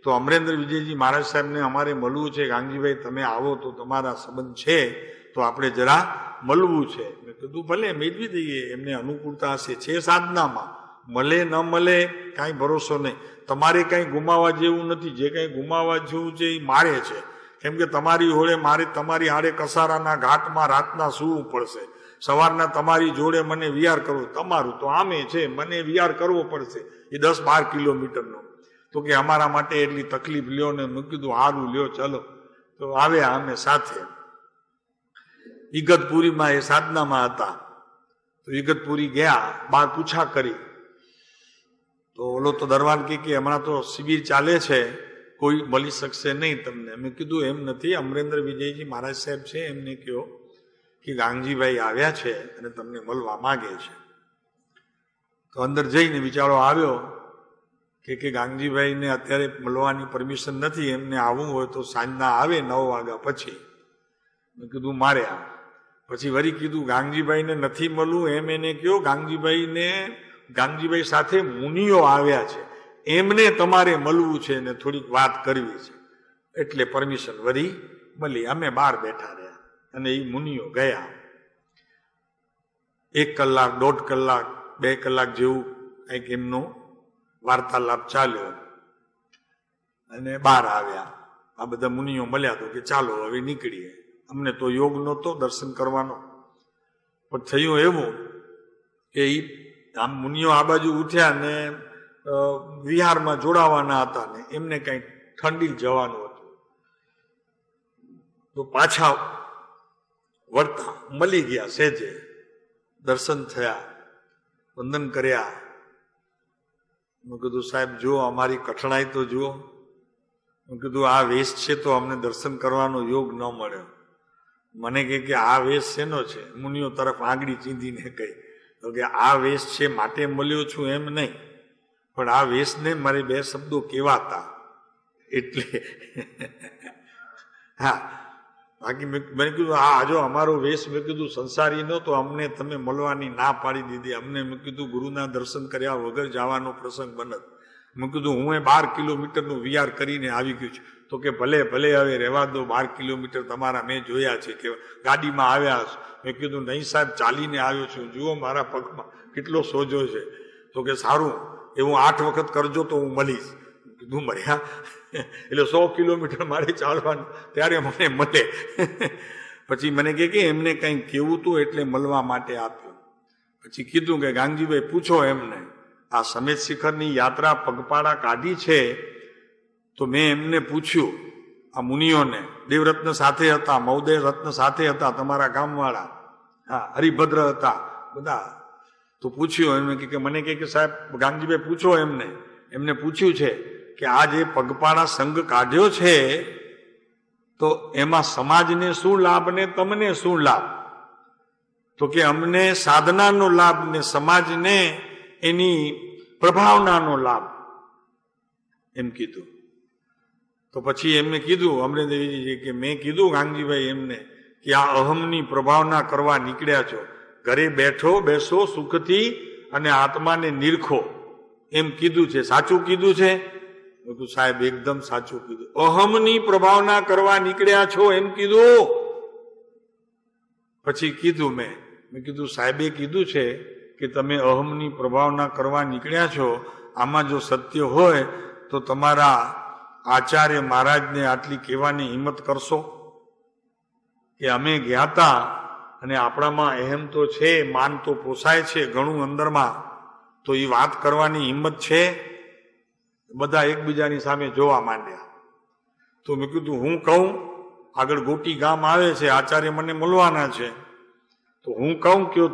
તો અમરેન્દ્ર વિજયજી મહારાજ સાહેબને અમારે મળવું છે. ગાંધીભાઈ તમે આવો તો તમારા સંબંધ છે તો આપણે જરા મળવું છે. મેં કીધું ભલે મેળવી દઈએ, એમને અનુકૂળતા હશે. છે સાધનામાં, મળે ન મળે કાંઈ ભરોસો નહીં. તમારે કાંઈ ગુમાવવા જેવું નથી. જે કાંઈ ગુમાવવા જેવું છે એ મારે છે. કેમ કે તમારી જોડે મારે તમારી હારે કસારાના ઘાટમાં રાતના સૂવું પડશે. સવારના તમારી જોડે મને વિહાર કરવો, તમારું તો આમે છે, મને વિહાર કરવો પડશે એ 10-12 કિલોમીટરનો. તો કે અમારા માટે એટલી તકલીફ લ્યો ને. મેં કીધું સારું લ્યો, ચલો. તો આવ્યા અમે સાથે. ઈગતપુરીમાં એ સાધનામાં હતા. તો ઈગતપુરી ગયા, બહાર પૂછા કરી તો ઓલો તો દરવાન કે હમણાં તો શિબિર ચાલે છે, કોઈ મળી શકશે નહીં તમને. મેં કીધું એમ નથી, અમરેન્દ્ર વિજયજી મહારાજ સાહેબ છે, એમને કહો કે ગાંગજીભાઈ આવ્યા છે અને તમને મળવા માગે છે. તો અંદર જઈને બિચારો આવ્યો કે ગાંગજીભાઈને અત્યારે મળવાની પરમિશન નથી, એમને આવવું હોય તો સાંજના આવે 9 વાગ્યા પછી. મેં કીધું મારે આવ. પછી વળી કીધું ગાંગજીભાઈને નથી મળવું એમ એને કહો, ગાંગજીભાઈ સાથે મુનિઓ આવ્યા છે, એમને તમારે મળવું છે ને થોડીક વાત કરવી છે. એટલે પરમિશન વળી મળી. અમે બહાર બેઠા રહ્યા અને એ મુનિઓ ગયા. 1 કલાક, 1.5 કલાક, 2 કલાક જેવું કંઈક એમનો વાર્તાલાપ ચાલ્યો અને બહાર આવ્યા. આ બધા મુનિઓ મળ્યા તો કે ચાલો હવે નીકળીએ. અમને તો યોગ નહોતો દર્શન કરવાનો, પણ થયું એવું કે આમ મુનિઓ આ બાજુ ઉઠ્યા ને વિહારમાં જોડાવાના હતા ને એમને કંઈ ઠંડી જવાનું હતું. તો પાછા વળતા મળી ગયા. સેજે દર્શન થયા, વંદન કર્યા. મેં કીધું સાહેબ જુઓ અમારી કઠણાઈ તો જુઓ. મેં કીધું આ વેશ છે તો અમને દર્શન કરવાનો યોગ ન મળ્યો. મને કે આ વેશ શેનો છે? મુનિઓ તરફ આંગળી ચીંધીને કહી તો કે આ વેશ છે માટે મળ્યો છું એમ નહીં, પણ આ વેશને મારે 2 શબ્દો કહેવાતા એટલે. બાકી મેં કીધું આ જો અમારો વેશ, મેં કીધું સંસારી નો તો અમને તમે મળવાની ના પાડી દીધી. અમને મેં કીધું ગુરુના દર્શન કર્યા વગર જવાનો પ્રસંગ બનત. મેં કીધું હું 12 કિલોમીટરનું વિહાર કરીને આવી ગયું છું. તો કે ભલે ભલે હવે રહેવા દો, 12 કિલોમીટર તમારા મેં જોયા છે કે ગાડીમાં આવ્યા છો. મેં કીધું નહીં સાહેબ ચાલીને આવ્યો છું, જુઓ મારા પગમાં કેટલો સોજો છે. તો કે સારું એવું 8 વખત કરજો તો હું મળીશ. કીધું મર્યા એટલે 100 કિલોમીટર મારે ચાલવાનું ત્યારે મને મળે. પછી મને કે એમને કંઈ કેવું હતું એટલે મળવા માટે આપ્યું. પછી કીધું કે ગાંગજીભાઈ પૂછો એમને, આ સમેત શિખરની યાત્રા પગપાળા કાઢી છે તો મેં એમને પૂછ્યું, આ મુનિઓને દેવરત્ન સાથે હતા, મૌદય રત્ન સાથે હતા, તમારા ગામવાળા, હા હરિભદ્ર હતા બધા. તો પૂછ્યું એમને કે મને કે સાહેબ ગાંગજીભાઈ પૂછો એમને પૂછ્યું છે કે આ જે પગપાળા સંઘ કાઢ્યો છે તો એમાં સમાજને શું લાભ ને તમને શું લાભ? તો કે અમને સાધનાનો લાભ ને સમાજને એની પ્રભાવનાનો લાભ, એમ કીધું. તો પછી એમને કીધું અમરેન્દ્રજી કે મેં કીધું ગાંગજીભાઈ એમને કે આ અહમની પ્રભાવના કરવા નીકળ્યા છો, ઘરે બેસો સુખથી અને આત્માને નિરખો, એમ કીધું છે. સાચું કીધું છે? બધું સાહેબ એકદમ સાચું કીધું. અહમની પ્રભાવના કરવા નીકળ્યા છો એમ કીધું. પછી કીધું મેં કીધું સાહેબે કીધું છે કે તમે અહમની પ્રભાવના કરવા નીકળ્યા છો, આમાં જો સત્ય હોય તો તમારા આચાર્ય મહારાજને આટલી કહેવાની હિંમત કરશો કે અમે ગયા હતા અને આપણામાં અહેમ તો છે, માન તો પોસાય છે ઘણું અંદરમાં, તો એ વાત કરવાની હિંમત છે? બધા એકબીજાની સામે જોવા માંડ્યા. તો મેં કીધું હું કહું, આગળ ગોટી ગામ આવે છે, આચાર્ય મને મળવાના છે, તો હું કહું કયો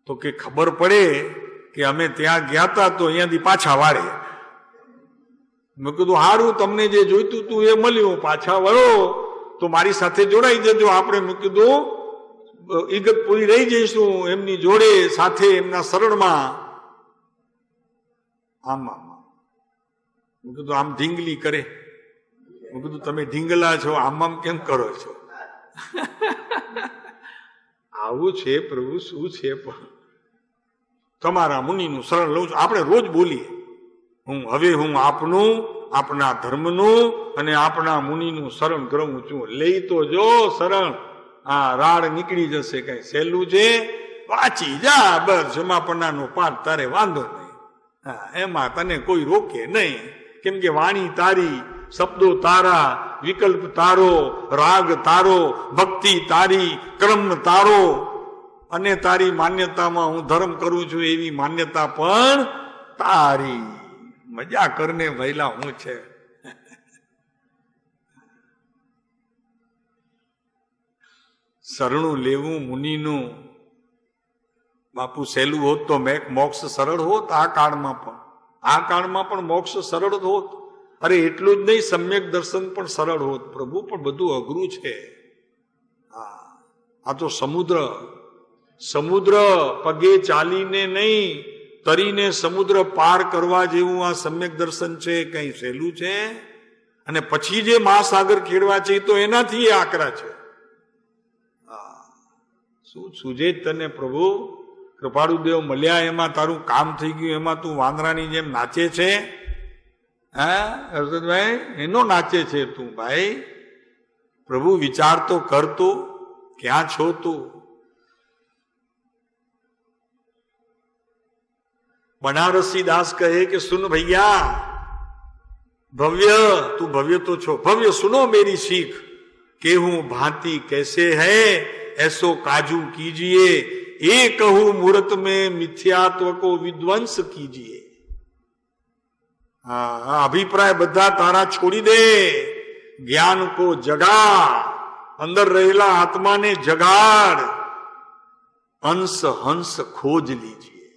તો કે ખબર પડે કે અમે ત્યાં ગયા હતા તો અહીંયાથી પાછા વાળે. મેં કીધું હારું, તમને જે જોઈતું હતું એ મળ્યું, પાછા વળો તો મારી સાથે જોડાઈ જજો. આપણે મેં કીધું ઈગતપુરી રહી જઈશું એમની જોડે સાથે, એમના શરણમાં. આમાં મેં કીધું આમ ઢીંગલી કરે. મેં કીધું તમે ઢીંગલા છો, આમ કેમ કરો છો? આવું છે પ્રભુ, શું છે? પણ તમારા મુનિનું શરણ લઉં છું. આપણે રોજ બોલીએ, હવે હું આપનું, આપના ધર્મનું અને આપના મુનિનું શરણ કરું છું. લઈ તો જો શરણ, હા રાડ નીકળી જશે. કઈ સહેલું છે? વાંચી જા બસ, જમાપણાનો પાઠ, તારે વાંધો નહીં. હા એમાં તને કોઈ રોકે નહીં, કેમ કે વાણી તારી, શબ્દો તારા, વિકલ્પ તારો, રાગ તારો, ભક્તિ તારી, ક્રમ તારો, અને તારી માન્યતામાં હું ધર્મ કરું છું એવી માન્યતા પણ તારી. મજા કરને ભૈલા હું છે. શરણું લેવું મુનિનું બાપુ સહેલું હોત તો મોક્ષ સરળ હોત. આ કાળમાં પણ મોક્ષ સરળ હોત. અરે એટલું જ નહીં, સમ્યક દર્શન પણ સરળ હોત. પ્રભુ પણ બધું અઘરું છે. આ તો સમુદ્ર પગે ચાલીને નહીં, તરીને સમુદ્ર પાર કરવા જેવું આ સમ્યક દર્શન છે. કઈ સહેલું છે? અને પછી જે મહાસાગર ખેડવા છે તો એનાથી આકરા છે. શું સુજે તને પ્રભુ? કૃપાળુદેવ મળ્યા એમાં તારું કામ થઈ ગયું, એમાં તું વાંદરાની જેમ નાચે છે? હા હર્ષદભાઈ, એનો નાચે છે તું ભાઈ? પ્રભુ વિચાર તો કર, તું ક્યાં છો? તું બનારસી દાસ કહે કે સુન ભૈયા ભવ્ય, તું ભવ્ય તો છો, ભવ્ય સુનો મેરી શીખ, કે હું ભાંતિ कैसे है ऐसो काजू कीजिए, ये कहूं मूर्त में मिथ्यात्व को विध्वंस कीजिए. અભિપ્રાય બધા તારા છોડી દે, જ્ઞાન કો જગા, અંદર રહેલા આત્માને જગાડ, અંશ હંસ ખોજ લીજીએ.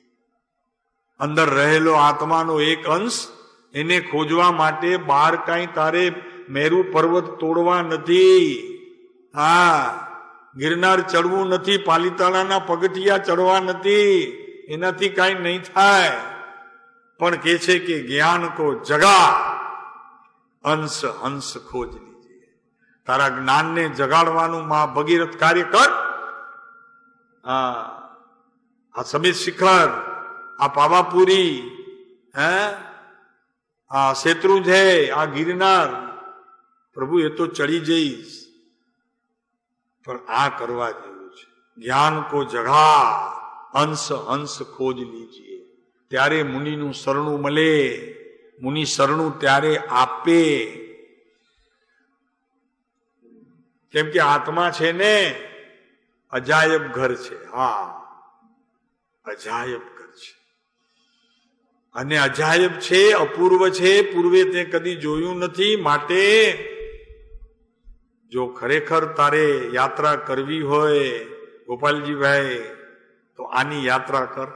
અંદર રહેલો આત્માનો એક અંશ, એને ખોજવા માટે બહાર કાંઈ તારે મેરુ પર્વત તોડવા નથી, હા ગિરનાર ચડવું નથી, પાલીતાણાના પગથિયા ચડવા નથી, એનાથી કાંઈ નહીં થાય. પણ કે છે કે જ્ઞાન કો જગા, અંશ હંસ ખોજ લીજીએ. તારા જ્ઞાનને જગાડવાનું મા ભગીરથ કાર્ય કર. આ સમિત શિખર, આ પાવાપુરી, આ શેત્રુંજય, આ ગિરનાર, પ્રભુ એ તો ચડી જઈશ, પણ આ કરવા જેવું છે. જ્ઞાન કો જગા, અંશ હંસ ખોજ લીજીએ. ત્યારે મુનિનું શરણું મળે. મુનિ શરણું ત્યારે આપે. કેમ કે આત્મા છે ને અજાયબ ઘર છે. હા, અજાયબ ઘર છે. અને અજાયબ છે, અપૂર્વ છે, પૂર્વે તે કદી જોયું નથી. માટે જો ખરેખર તારે યાત્રા કરવી હોય ગોપાલજીભાઈ, તો આની યાત્રા કર.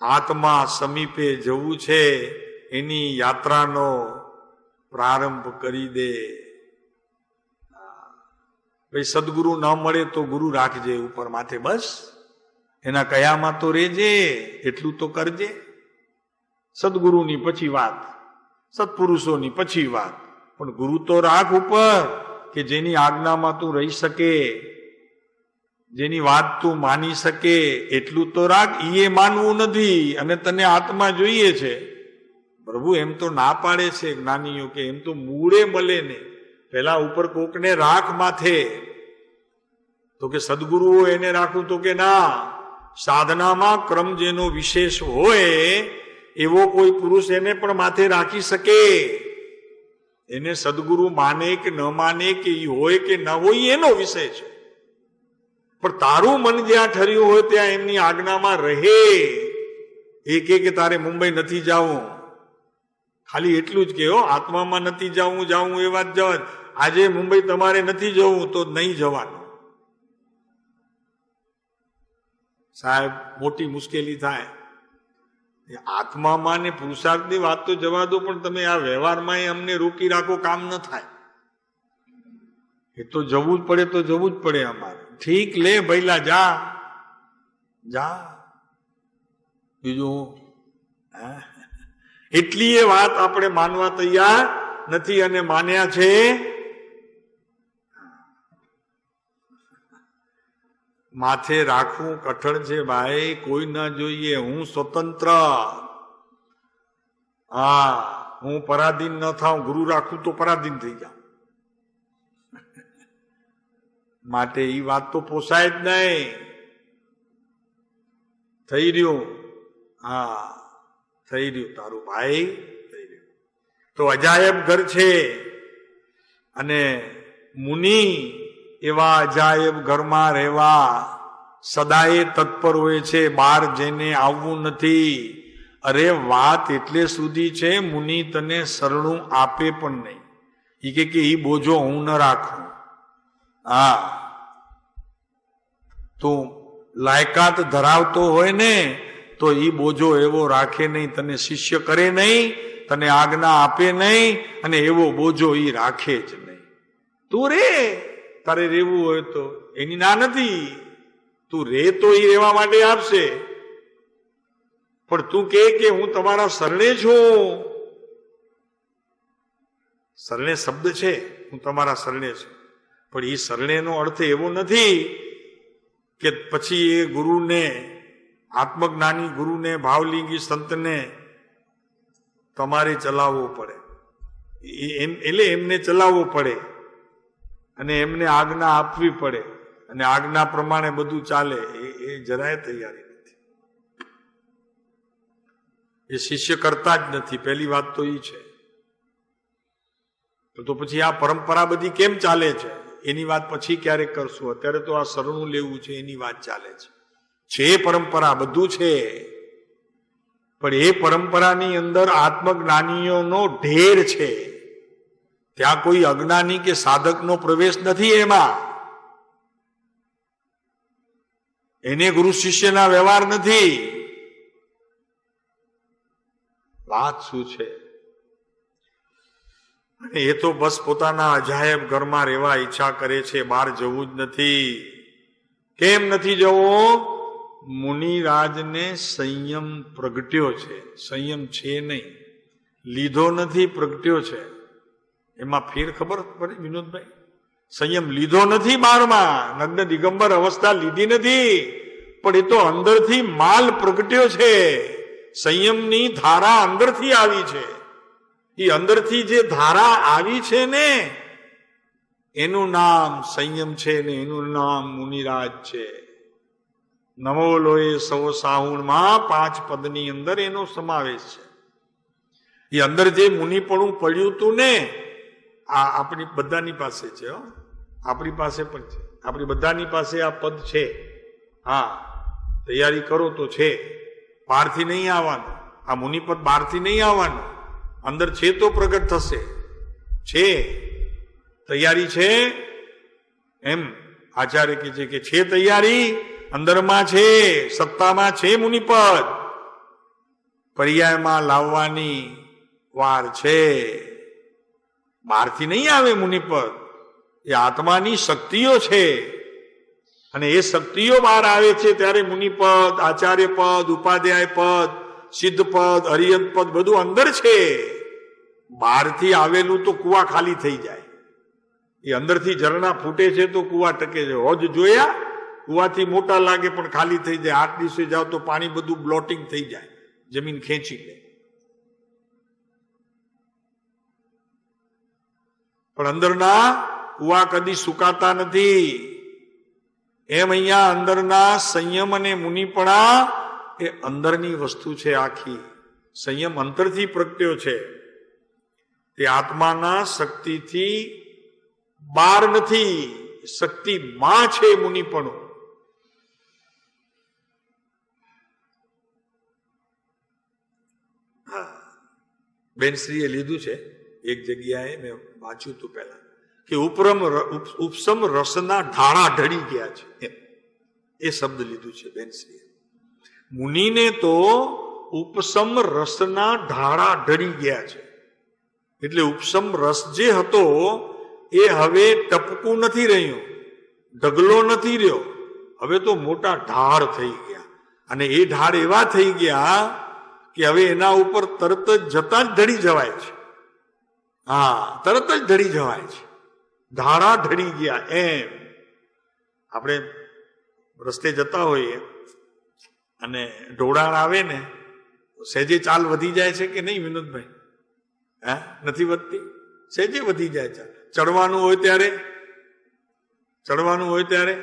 આત્મા સમીપે જવું છે, એની યાત્રાનો પ્રારંભ કરી દે. ભાઈ સદગુરુ ન મળે તો ગુરુ રાખજે ઉપર માથે, બસ. એના કયામાં તો રેજે, એટલું તો કરજે. સદગુરુની પછી વાત, સત્પુરુષોની પછી વાત, પણ ગુરુ તો રાખ ઉપર, કે જેની આજ્ઞામાં તું રહી શકે, જેની વાત તું માની શકે, એટલું તો રાખ. એ માનવું નથી અને તને આત્મા જોઈએ છે. પ્રભુ એમ તો ના પાડે છે જ્ઞાનીઓ કે એમ તો મૂળે મળે ને. પેલા ઉપર કોકને રાખ માથે, તો કે સદગુરુઓ એને રાખું, તો કે ના. સાધનામાં ક્રમ જેનો વિશેષ હોય એવો કોઈ પુરુષ એને પણ માથે રાખી શકે. એને સદગુરુ માને કે ન માને, કે ઈ હોય કે ન હોય, એનો વિષય છે. પણ તારું મન જ્યાં ઠર્યું હોય ત્યાં એમની આજ્ઞામાં રહે. એ કે તારે મુંબઈ નથી જવું, ખાલી એટલું જ કે આત્મામાં નથી જવું એ વાત જવા. આજે મુંબઈ તમારે નથી જવું તો નહીં જવાનું. સાહેબ મોટી મુશ્કેલી થાય. આત્મામાં ને પુરુષાર્થની વાત તો જવા દો, પણ તમે આ વ્યવહારમાં અમને રોકી રાખો, કામ ન થાય. એ તો જવું જ પડે તો જવું જ પડે અમારે. ઠીક, લે ભૈલા, જા જા. બીજું એટલી એ વાત આપણે માનવા તૈયાર નથી અને માન્યા છે. માથે રાખવું કઠણ છે ભાઈ, કોઈ ના જોઈએ. હું સ્વતંત્ર, હા, હું પરાધીન ન થાઉં. ગુરુ રાખું તો પરાધીન થઈ જાઉં. માટે એ વાત તો પોસાય જ નહીં. થઈ રહ્યું, હા, થઈ રહ્યું તારું ભાઈ, થઈ રહ્યું. તો અજાયબ ઘર છે. અને મુનિ એવા અજાયબ ઘરમાં રહેવા સદાય તત્પર હોય છે, બહાર જઈને આવવું નથી. અરે વાત એટલે સુધી છે, મુનિ તને શરણું આપે પણ નહીં. એ કે એ બોજો હું ન રાખું. હા, તું લાયકાત ધરાવતો હોય ને તો એ બોજો એવો રાખે નહીં, તને શિષ્ય કરે નહીં, તને આજ્ઞા આપે નહીં, અને એવો બોજો એ રાખે જ નહીં. તું રે, તારે રહેવું હોય તો, એની ના નથી. તું રે તો એ રહેવા માટે આપશે. પણ તું કે હું તમારા શરણે છું. શરણે શબ્દ છે, હું તમારા શરણે છું, પણ એ શરણેનો અર્થ એવો નથી કે પછી એ ગુરુને, આત્મજ્ઞાની ગુરુને, ભાવલિંગી સંતને તમારે ચલાવવો પડે. એટલે એમને ચલાવવો પડે અને એમને આજ્ઞા આપવી પડે, અને આજ્ઞા પ્રમાણે બધું ચાલે. એ જરાય તૈયારી નથી. એ શિષ્ય કરતા જ નથી. પહેલી વાત તો એ છે. તો પછી આ પરંપરા બધી કેમ ચાલે છે એની વાત પછી ક્યારેક કરશું. અત્યારે તો આ શરણું લેવું છે એની વાત ચાલે છે. પરંપરા બધું છે, પણ એ પરંપરાની અંદર આત્મજ્ઞાનીઓનો ઢેર છે. ત્યાં કોઈ અજ્ઞાની કે સાધકનો પ્રવેશ નથી. એમાં એને ગુરુ શિષ્યના વ્યવહાર નથી. વાત શું છે? અને એ તો બસ પોતાના અજાયબ ઘરમાં રહેવા ઈચ્છા કરે છે, બહાર જવું જ નથી. કેમ નથી જવું? મુનિરાજને સંયમ પ્રગટ્યો છે. સંયમ છે નહીં, લીધો નથી, પ્રગટ્યો છે. એમાં ફેર ખબર પડે વિનોદભાઈ? સંયમ લીધો નથી, બારમાં નગ્ન દિગંબર અવસ્થા લીધી નથી, પણ એ તો અંદરથી માલ પ્રગટ્યો છે. સંયમની ધારા અંદરથી આવી છે. એ અંદરથી જે ધારા આવી છે ને એનું નામ સંયમ છે, ને એનું નામ મુનિરાજ છે. નમો લોએ સૌ સાહુણમાં 5 પદની અંદર એનો સમાવેશ છે. એ અંદર જે મુનિપણું પડ્યું હતું ને, આ આપણી બધાની પાસે છે, આપણી પાસે પણ છે, આપણી બધાની પાસે આ પદ છે. હા, તૈયારી કરો તો છે, બહારથી નહીં આવવાનું. આ મુનિપદ બહારથી નહીં આવવાનું, અંદર છે તો પ્રગટ થશે. છે તૈયારી છે, એમ આચાર્ય કહે છે કે છે તૈયારી, અંદરમાં છે, સત્તામાં છે મુનિપદ. પર્યાયમાં લાવવાની વાર છે. બહારથી નહીં આવે મુનિપદ, એ આત્માની શક્તિઓ છે. અને એ શક્તિઓ બહાર આવે છે ત્યારે મુનિપદ, આચાર્ય પદ, ઉપાધ્યાય પદ, સિદ્ધ પદ, અરિયંત પદ બધું અંદર છે. બહારથી આવેલું તો કુવા ખાલી થઈ જાય. એ અંદરથી ઝરણા ફૂટે છે તો કુવા ટકે છે. હોજ જોયા, કુવાથી મોટા લાગે પણ ખાલી થઈ જાય. 8 દિવસે જાઓ તો પાણી બધું બ્લોટિંગ થઈ જાય, જમીન ખેંચી લે. પણ અંદરના કુવા કદી સુકાતા નથી. એમ અહીંયા અંદરના સંયમ અને મુનિપણા એ અંદરની વસ્તુ છે. આખી સંયમ અંતરથી પ્રગટ્યો છે, તે આત્માના શક્તિથી બહાર નથી. શક્તિમાં છે મુનિપણું. બેનશ્રીએ લીધું છે એક જગ્યાએ, મેં વાંચ્યું હતું પહેલા, કે ઉપસમ રસના ઢાળા ઢળી ગયા છે, એ શબ્દ લીધું છે બેનશ્રીએ. મુનિને તો ઉપસમ રસના ઢાળા ઢળી ગયા છે. એટલે ઉપસમ રસ જે હતો એ હવે ટપકું નથી રહ્યું, ઢગલો નથી રહ્યો, હવે તો મોટા ઢાળ થઈ ગયા. અને એ ઢાળ એવા થઈ ગયા કે હવે એના ઉપર તરત જ જતા જ ઢળી જવાય છે. હા, તરત જ ઢળી જવાય છે. ઢાળા ઢળી ગયા. એમ આપણે રસ્તે જતા હોઈએ અને ઢોળાણ આવે ને, સહેજે ચાલ વધી જાય છે કે નહીં વિનોદભાઈ? હા, નથી વધતી? સહેજે વધી જાય ચાલ. ચડવાનું હોય ત્યારે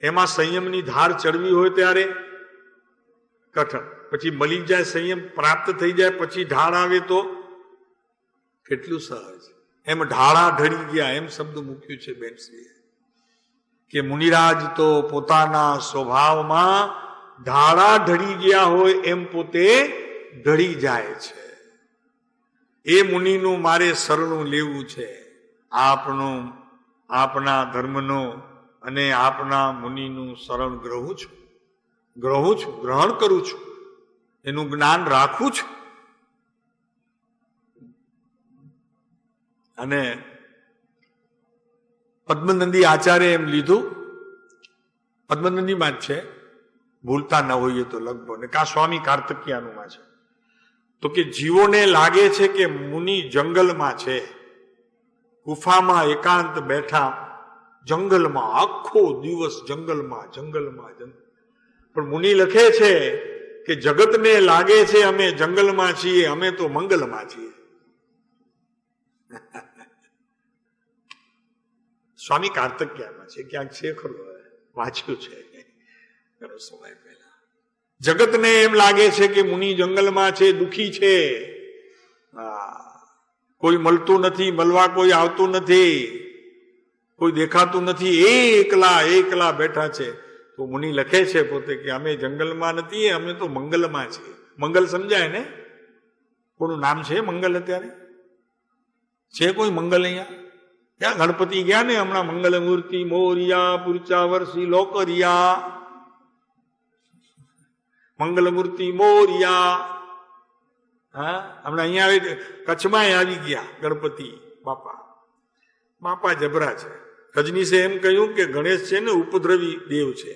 એમાં સંયમની ધાર ચડવી હોય ત્યારે કઠણ. પછી મળી જાય, સંયમ પ્રાપ્ત થઈ જાય, પછી ઢાળ આવે તો કેટલું સહજ. એમ ઢાળા ઢળી ગયા, એમ શબ્દ મૂક્યું છે બેનશ્રીએ. કે મુનિરાજ તો પોતાના સ્વભાવમાં ઢાળા ઢળી ગયા હોય એમ પોતે ઢળી જાય છે. એ મુનિનું મારે શરણું લેવું છે. આપના ધર્મનો અને આપના મુનિનું શરણ ગ્રહું છું, ગ્રહણ કરું છું, એનું જ્ઞાન રાખું છું. અને પદ્મનંદી આચાર્ય એમ લીધું, પદ્મનંદીમાં જ છે, ભૂલતા ન હોઈએ તો લગભગ, ને કા સ્વામી કાર્તિકિયાનુંમાં છે. તો કે જીવોને લાગે છે કે મુનિ જંગલમાં છે, ગુફામાં એકાંત બેઠા, જંગલમાં આખો દિવસ જંગલમાં. પણ મુનિ લખે છે કે જગતને લાગે છે અમે જંગલમાં છીએ, અમે તો મંગલમાં છીએ. સ્વામી કાર્તિકિયામાં છે, ક્યાંક છે ખરું, વાંચ્યું છે ઘણો સમય પહેલા. જગતને એમ લાગે છે કે મુનિ જંગલમાં છે, દુખી છે. કોઈ મળતું નથી, મળવા કોઈ આવતું નથી, કોઈ દેખાતું નથી, એકલા બેઠા છે. તો મુનિ લખે છે પોતે કે અમે જંગલમાં નથી, અમે તો મંગલમાં છીએ. મંગલ સમજાય ને? કોનું નામ છે મંગલ? અત્યારે છે કોઈ મંગલ અહીંયા? ત્યાં ગણપતિ ગયા ને હમણાં, મંગલ મૂર્તિ મોરિયા પુરચા વર્ષી લોકરિયા, મંગલ મૂર્તિ મોરિયા. હા, હમણાં અહીંયા કચ્છમાં આવી ગયા ગણપતિ બાપા જબરા છે. રજનીશે એમ કહ્યું કે ગણેશ છે ને ઉપદ્રવી દેવ છે,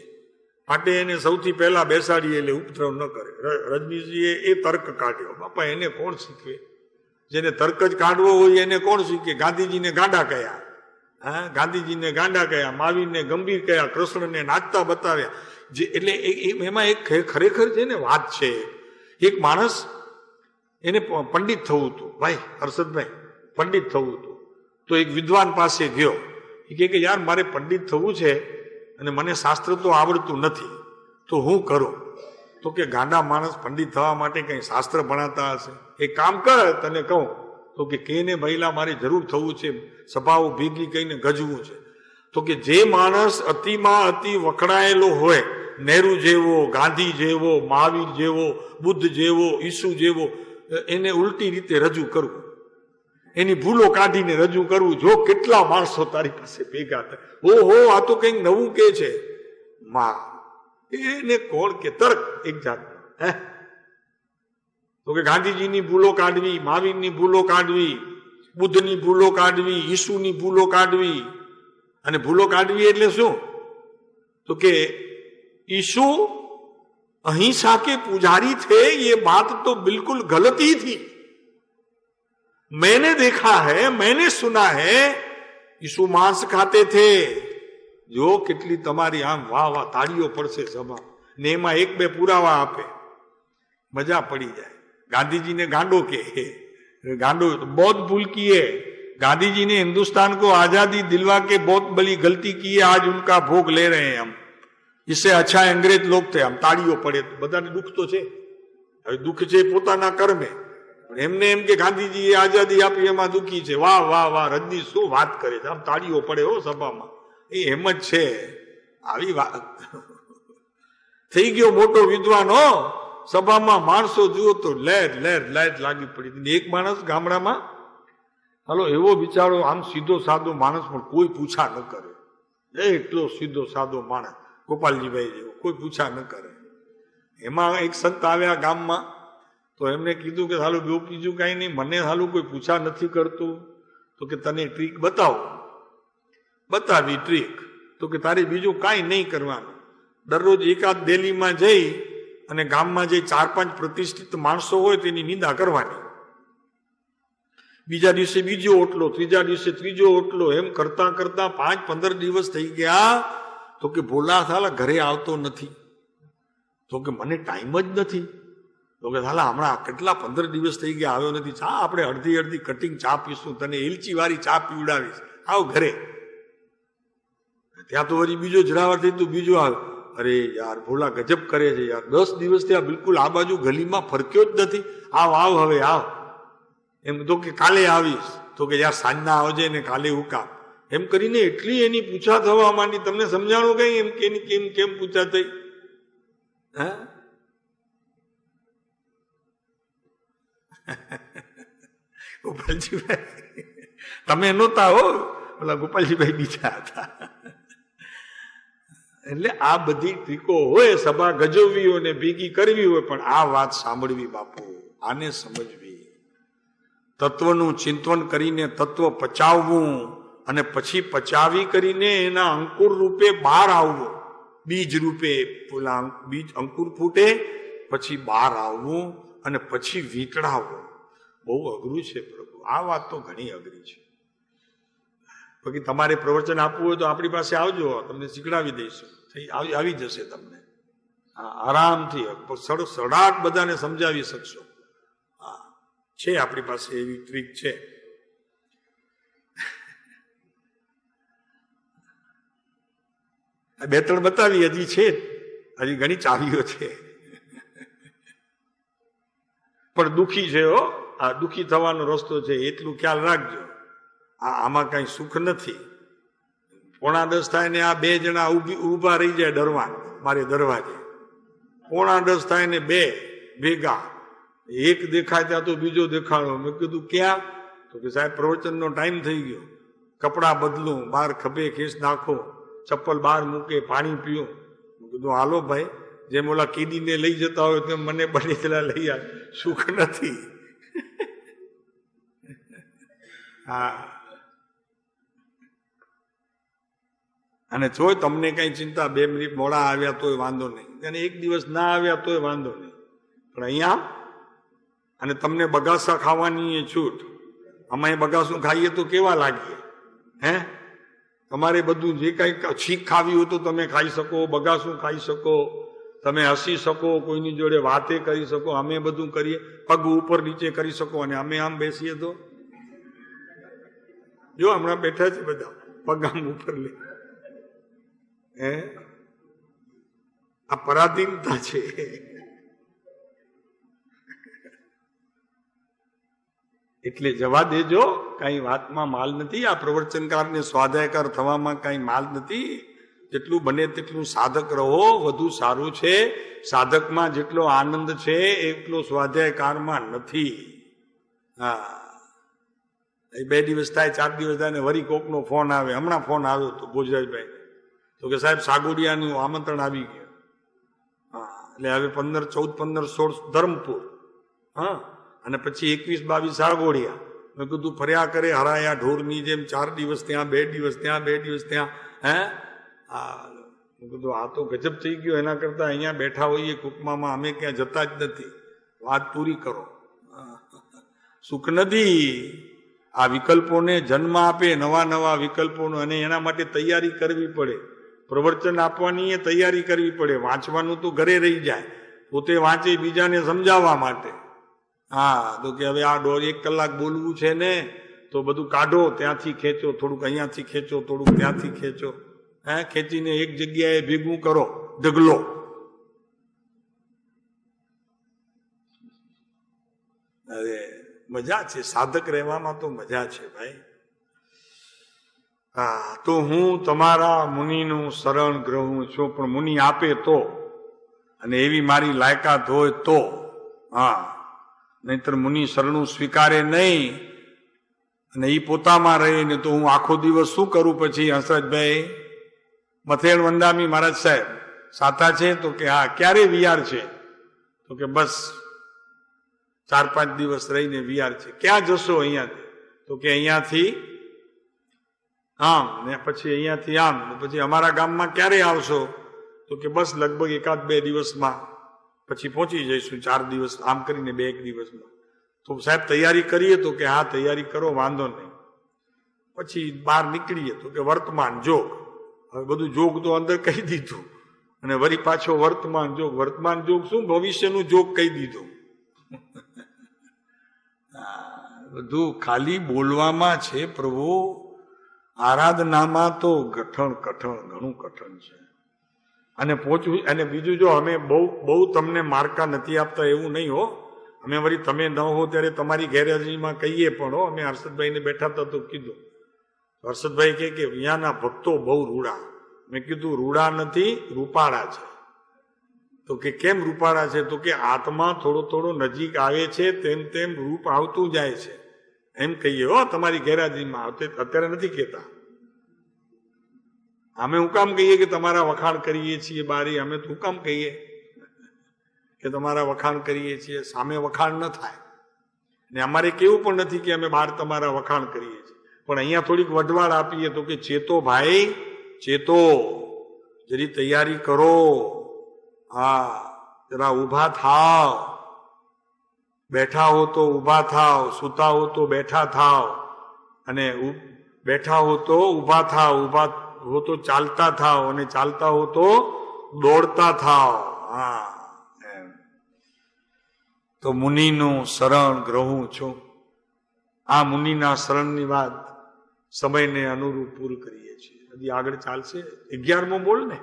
માટે એને સૌથી પહેલા બેસાડીએ એટલે ઉપદ્રવ ન કરે. રજનીશજીએ એ તર્ક કાઢ્યો. બાપા એને કોણ શીખવે? જેને તર્ક જ કાઢવો હોય એને કોણ શીખે? ગાંધીજીને ગાંડા કયા, ગાંધીજીને ગાંડા કયા, મહાવીરને ગંભીર કયા, કૃષ્ણને નાચતા બતાવ્યા. એટલે એમાં એક ખરેખર છે ને વાત છે. એક માણસ, એને પંડિત થવું હતું, ભાઈ હર્ષદભાઈ, પંડિત થવું હતું. તો એક વિદ્વાન પાસે ગયો. એ કહે કે યાર મારે પંડિત થવું છે અને મને શાસ્ત્ર તો આવડતું નથી, તો હું કરું? તો કે ગાંડા માણસ પંડિત થવા માટે કઈ શાસ્ત્ર ભણાતા હશે. એક કામ કર, તને કહું તો કે કેને ભઈલા મારે જરૂર થવું છે, સભાઓ ભેગી કહીને ગજવું છે. તો કે જે માણસ અતિમાં અતિ વખણાયેલો હોય, નહેરુ જેવો, ગાંધી જેવો, મહાવીર જેવો, બુદ્ધ જેવો, ઈસુ જેવો, એને ઉલટી રીતે રજૂ કરવું, એની ભૂલો કાઢીને રજૂ કરવું. જો કેટલા માણસો તારી પાસે ભેગા થાય, ઓહો આ તો કંઈક નવું કે છે, માં એને કોણ કે તર્ક એક જાત. હે તો કે ગાંધીજીની ભૂલો કાઢવી, મહાવીરની ભૂલો કાઢવી, બુદ્ધની ભૂલો કાઢવી, ઈસુની ભૂલો કાઢવી. અને ભૂલો કાઢવી એટલે શું? તો કે ईशु अहिंसा के पुजारी थे, ये बात तो बिल्कुल गलत ही थी. मैंने देखा है, मैंने सुना है, ईशु मांस खाते थे. जो કેટલી તમારી આમ વાહ વાહ તાળીઓ પડશે સભા ને, એમાં એક બે પુરાવા આપે, મજા પડી જાય. गांधी ने गांडो के गांडो बहुत भूल की है. गांधी जी ने हिंदुस्तान को आजादी दिलवा के बहुत बड़ी गलती की है, आज उनका भोग ले रहे हैं हम. इससे अच्छा अंग्रेज लोग थे. આમ તાળીઓ પડે, બધાને દુઃખ તો છે. હવે દુઃખ છે પોતાના કર્મે, પણ એમને એમ કે ગાંધીજીએ આઝાદી આપી એમાં દુઃખી છે. વાહ વાહ વાહ, રજની શું વાત કરે છે, આમ તાળીઓ પડે હો સભામાં. એ એમ જ છે. આવી વાત થઈ ગયો મોટો વિદ્વાન હો. સભામાં માણસો જુઓ તો લહેર લહેર લહેર લાગી પડી. એક માણસ ગામડામાં હાલો એવો બિચારો આમ સીધો સાદો માણસ, પણ કોઈ પૂછા ન કરે. એટલો સીધો સાદો માણસ ગોપાલજીભાઈ જેવો, કોઈ પૂછા ન કરે. એમાં એક સંત આવ્યા ગામમાં, તો એમને કીધું કે સાલું બીજું કાંઈ નહીં, મને સાલું કોઈ પૂછા નથી કરતું, તો કે તને ટ્રીક બતાવો. બતાવી ટ્રીક. તો કે તારે બીજું કાંઈ નહીં કરવાનું, દરરોજ એકાદ ડેલીમાં જઈ અને ગામમાં જે 4-5 પ્રતિષ્ઠિત માણસો હોય તેની નિંદા કરવાની. બીજા દિવસે બીજો ઓટલો, ત્રીજા દિવસે ત્રીજો ઓટલો, એમ કરતા કરતા 5-15 દિવસ થઈ ગયા. તો કે ભોલા સાલા ઘરે આવતો નથી. તો કે મને ટાઈમ જ નથી. તો કે સાલા હમણાં કેટલા 15 દિવસ થઈ ગયા આવ્યો નથી. ચા આપણે અડધી અડધી કટિંગ ચા પીશું, તને એલચી વાળી ચા પીવડાવીશ, આવ ઘરે. ત્યાં તો વળી બીજો જરાવર થઈ, તું બીજો આવે. અરે યાર ભોલા ગજબ કરે છે યાર, 10 દિવસ ત્યાં બિલકુલ આ બાજુ ગલીમાં ફરક્યો જ નથી. આવ આવ હવે આવ. એમ તો કે કાલે આવીશ. તો કે યાર સાંજના આવજે ને કાલે ઉકામ. એમ કરીને એટલી એની પૂછા થવા માંડી. તમને સમજાણું કઈ એમ કે કેમ કેમ પૂછા થઈ? હે ગોપાલજીભાઈ તમે નહોતા હો, ઓલા ગોપાલજીભાઈ બીજા હતા. એટલે આ બધી ટ્રીકો હોય, સભા ગજવવી હોય ને ભેગી કરવી હોય, પણ આ વાત સાંભળવી બાપુ, આને સમજવી. તત્વનું ચિંતન કરીને તત્વ પચાવવું, અને પછી પચાવી કરીને એના અંકુર રૂપે બહાર આવવું. બીજ રૂપે પેલા બીજ અંકુર ફૂટે, પછી બહાર આવવું અને પછી વીંટળાવવું. બહુ અઘરું છે પ્રભુ, આ વાત તો ઘણી અઘરી છે. બાકી તમારે પ્રવચન આપવું હોય તો આપણી પાસે આવજો, તમને શીખડાવી દઈશું. આવી જશે તમને આરામથી, સડાટ બધાને સમજાવી શકશો. હા છે આપણી પાસે એવી ટ્રીક છે. બે ત્રણ બતાવી, હજી છે, હજી ઘણી ચાવીઓ છે. પણ દુઃખી છે હો, આ દુઃખી થવાનો રસ્તો છે, એટલું ખ્યાલ રાખજો. આમાં કઈ સુખ નથી. 9:45 થાય ને આ 2 જણા ઊભા રહી જાય ડરવા મારે દરવાજે. 9:45 થાય ને 2 ભેગા, એક દેખાય ત્યાં તો બીજો દેખાડો. મેં કીધું ક્યાં? તો કે સાહેબ પ્રવચનનો ટાઈમ થઈ ગયો, કપડાં બદલું, બહાર ખભે ખેસ નાખો, ચપ્પલ બહાર મૂકે, પાણી પીવું. મેં કીધું હાલો ભાઈ, જેમ ઓલા કીડીને લઈ જતા હોય તેમ મને બને પેલા લઈ આવે. સુખ નથી. હા, અને જોઈ તમને કઈ ચિંતા, 2 મિનિટ મોડા આવ્યા તોય વાંધો નહીં, અને 1 દિવસ ના આવ્યા તોય વાંધો નહીં. પણ અહીંયા અને તમને બગાસા ખાવાની છૂટ. અમે બગાસું ખાઈએ તો કેવા લાગીએ? હે, તમારે બધું જે કઈ છીક ખાવી હોય તો તમે ખાઈ શકો, બગાસું ખાઈ શકો, તમે હસી શકો, કોઈની જોડે વાતે કરી શકો. અમે બધું કરીએ, પગ ઉપર નીચે કરી શકો, અને અમે આમ બેસીએ તો જો હમણાં બેઠા છે બધા, પગ આમ ઉપર લે. હે, આ પરાધીનતા છે. એટલે જવા દેજો, કઈ વાતમાં માલ નથી. આ પ્રવચનકારને સ્વાધ્યાયકાર થવામાં કઈ માલ નથી. જેટલું બને તેટલું સાધક રહો, વધુ સારું છે. સાધકમાં જેટલો આનંદ છે એટલો સ્વાધ્યાયકારમાં નથી. હા, 2 દિવસ થાય, 4 દિવસ થાય ને વરી કોકનો ફોન આવે. હમણાં ફોન આવ્યો તો ભોજરાજભાઈ તો કે સાહેબ સાગોડિયાનું આમંત્રણ આવી ગયું. હા, એટલે હવે 15, 14, 15, 16 ધરમપુર, હા, અને પછી 21, 22 સાગોડિયા. મેં કીધું ફર્યા કરે હરાયા ઢોરની જેમ, 4 દિવસ ત્યાં, 2 દિવસ ત્યાં, 2 દિવસ ત્યાં. હે, હા, મેં કીધું આ તો ગજબ થઈ ગયો. એના કરતા અહીંયા બેઠા હોઈએ કુકમામાં, અમે ક્યાં જતા જ નથી. વાત પૂરી કરો. સુખ નથી. આ વિકલ્પોને જન્મ આપે, નવા નવા વિકલ્પોનો, અને એના માટે તૈયારી કરવી પડે. પ્રવચન આપવાની એ તૈયારી કરવી પડે. વાંચવાનું તો ઘરે રહી જાય, પોતે વાંચે બીજાને સમજાવવા માટે. હા, તો કે હવે આ 1 કલાક બોલવું છે ને, તો બધું કાઢો, ત્યાંથી ખેંચો, થોડુંક અહીંયાથી ખેંચો, થોડુંક ત્યાંથી ખેંચો. હે, ખેંચીને એક જગ્યાએ ભેગું કરો, ઢગલો. અરે મજા છે, સાધક રહેવામાં તો મજા છે ભાઈ. હા, તો હું તમારા મુનિનું શરણ ગ્રહું છું, પણ મુનિ આપે તો, અને એવી મારી લાયકાત હોય તો. હા, નહીતર મુનિ શરણું સ્વીકારે નહીં અને એ પોતામાં રહીને તો હું આખો દિવસ શું કરું પછી? હંસરાજભાઈ મથેણ વંદામી મહારાજ સાહેબ સાતા છે? તો કે હા. ક્યારે વિયાર છે? તો કે બસ 4-5 દિવસ રહીને વિયાર છે. ક્યાં જશો અહીંયાથી? તો કે અહીંયાથી આમ ને પછી અહીંયાથી આમ ને પછી અમારા ગામમાં ક્યારે આવશો? તો કે બસ લગભગ 1-2 દિવસમાં પછી પહોંચી જઈશું. 4 દિવસ આમ કરીને 2 દિવસમાં. તો સાહેબ તૈયારી કરીએ? તો કે હા તૈયારી કરો, વાંધો નહીં. પછી બહાર નીકળીએ તો કે વર્તમાન જોગ. હવે બધું જોગ તો અંદર કહી દીધું, અને વળી પાછો વર્તમાન જોગ. વર્તમાન જોગ શું? ભવિષ્યનું જોગ કહી દીધું. બધું ખાલી બોલવામાં છે પ્રભુ, આરાધનામાં તો કઠણ ઘણું કઠણ છે. અને પહોંચવું. અને બીજું, જો અમે બહુ તમને માર્કા નથી આપતા એવું નહીં હો. અમે વળી તમે ન હો ત્યારે તમારી ગેરહાજરીમાં કહીએ પણ હો. અમે હર્ષદભાઈને બેઠા હતા તો કીધું. હર્ષદભાઈ કે અહીંયાના ભક્તો બહુ રૂડા. મેં કીધું રૂડા નથી, રૂપાળા છે. તો કે કેમ રૂપાળા છે? તો કે આત્મા થોડો નજીક આવે છે તેમ તેમ રૂપ આવતું જાય છે, એમ કહીએ હો તમારી ગેરહાજરીમાં. અત્યારે નથી કહેતા. અમે હું કામ કહીએ કે તમારા વખાણ કરીએ છીએ બારી? અમે તો હું કામ કહીએ કે તમારા વખાણ કરીએ છીએ? સામે વખાણ ન થાય. ને અમારે કેવું પણ નથી કે અમે બહાર તમારા વખાણ કરીએ છીએ, પણ અહીંયા થોડીક વઢવાડ આપીએ. તો કે ચેતો ભાઈ, ચેતો, જરી તૈયારી કરો. હા, જરા ઊભા થાવ. બેઠા હો તો ઊભા થાવ, સૂતા હો તો બેઠા થાવ, અને બેઠા હો તો ઊભા થાવ, ઊભા હો તો ચાલતા થાવ, અને ચાલતા હો તો દોડતા થાવ. હા, એમ. તો મુનિનું શરણ ગ્રહું છું. આ મુનિના શરણની વાત સમયને અનુરૂપ પૂરું કરીએ છીએ. હજી આગળ ચાલશે. 11મો બોલ ને.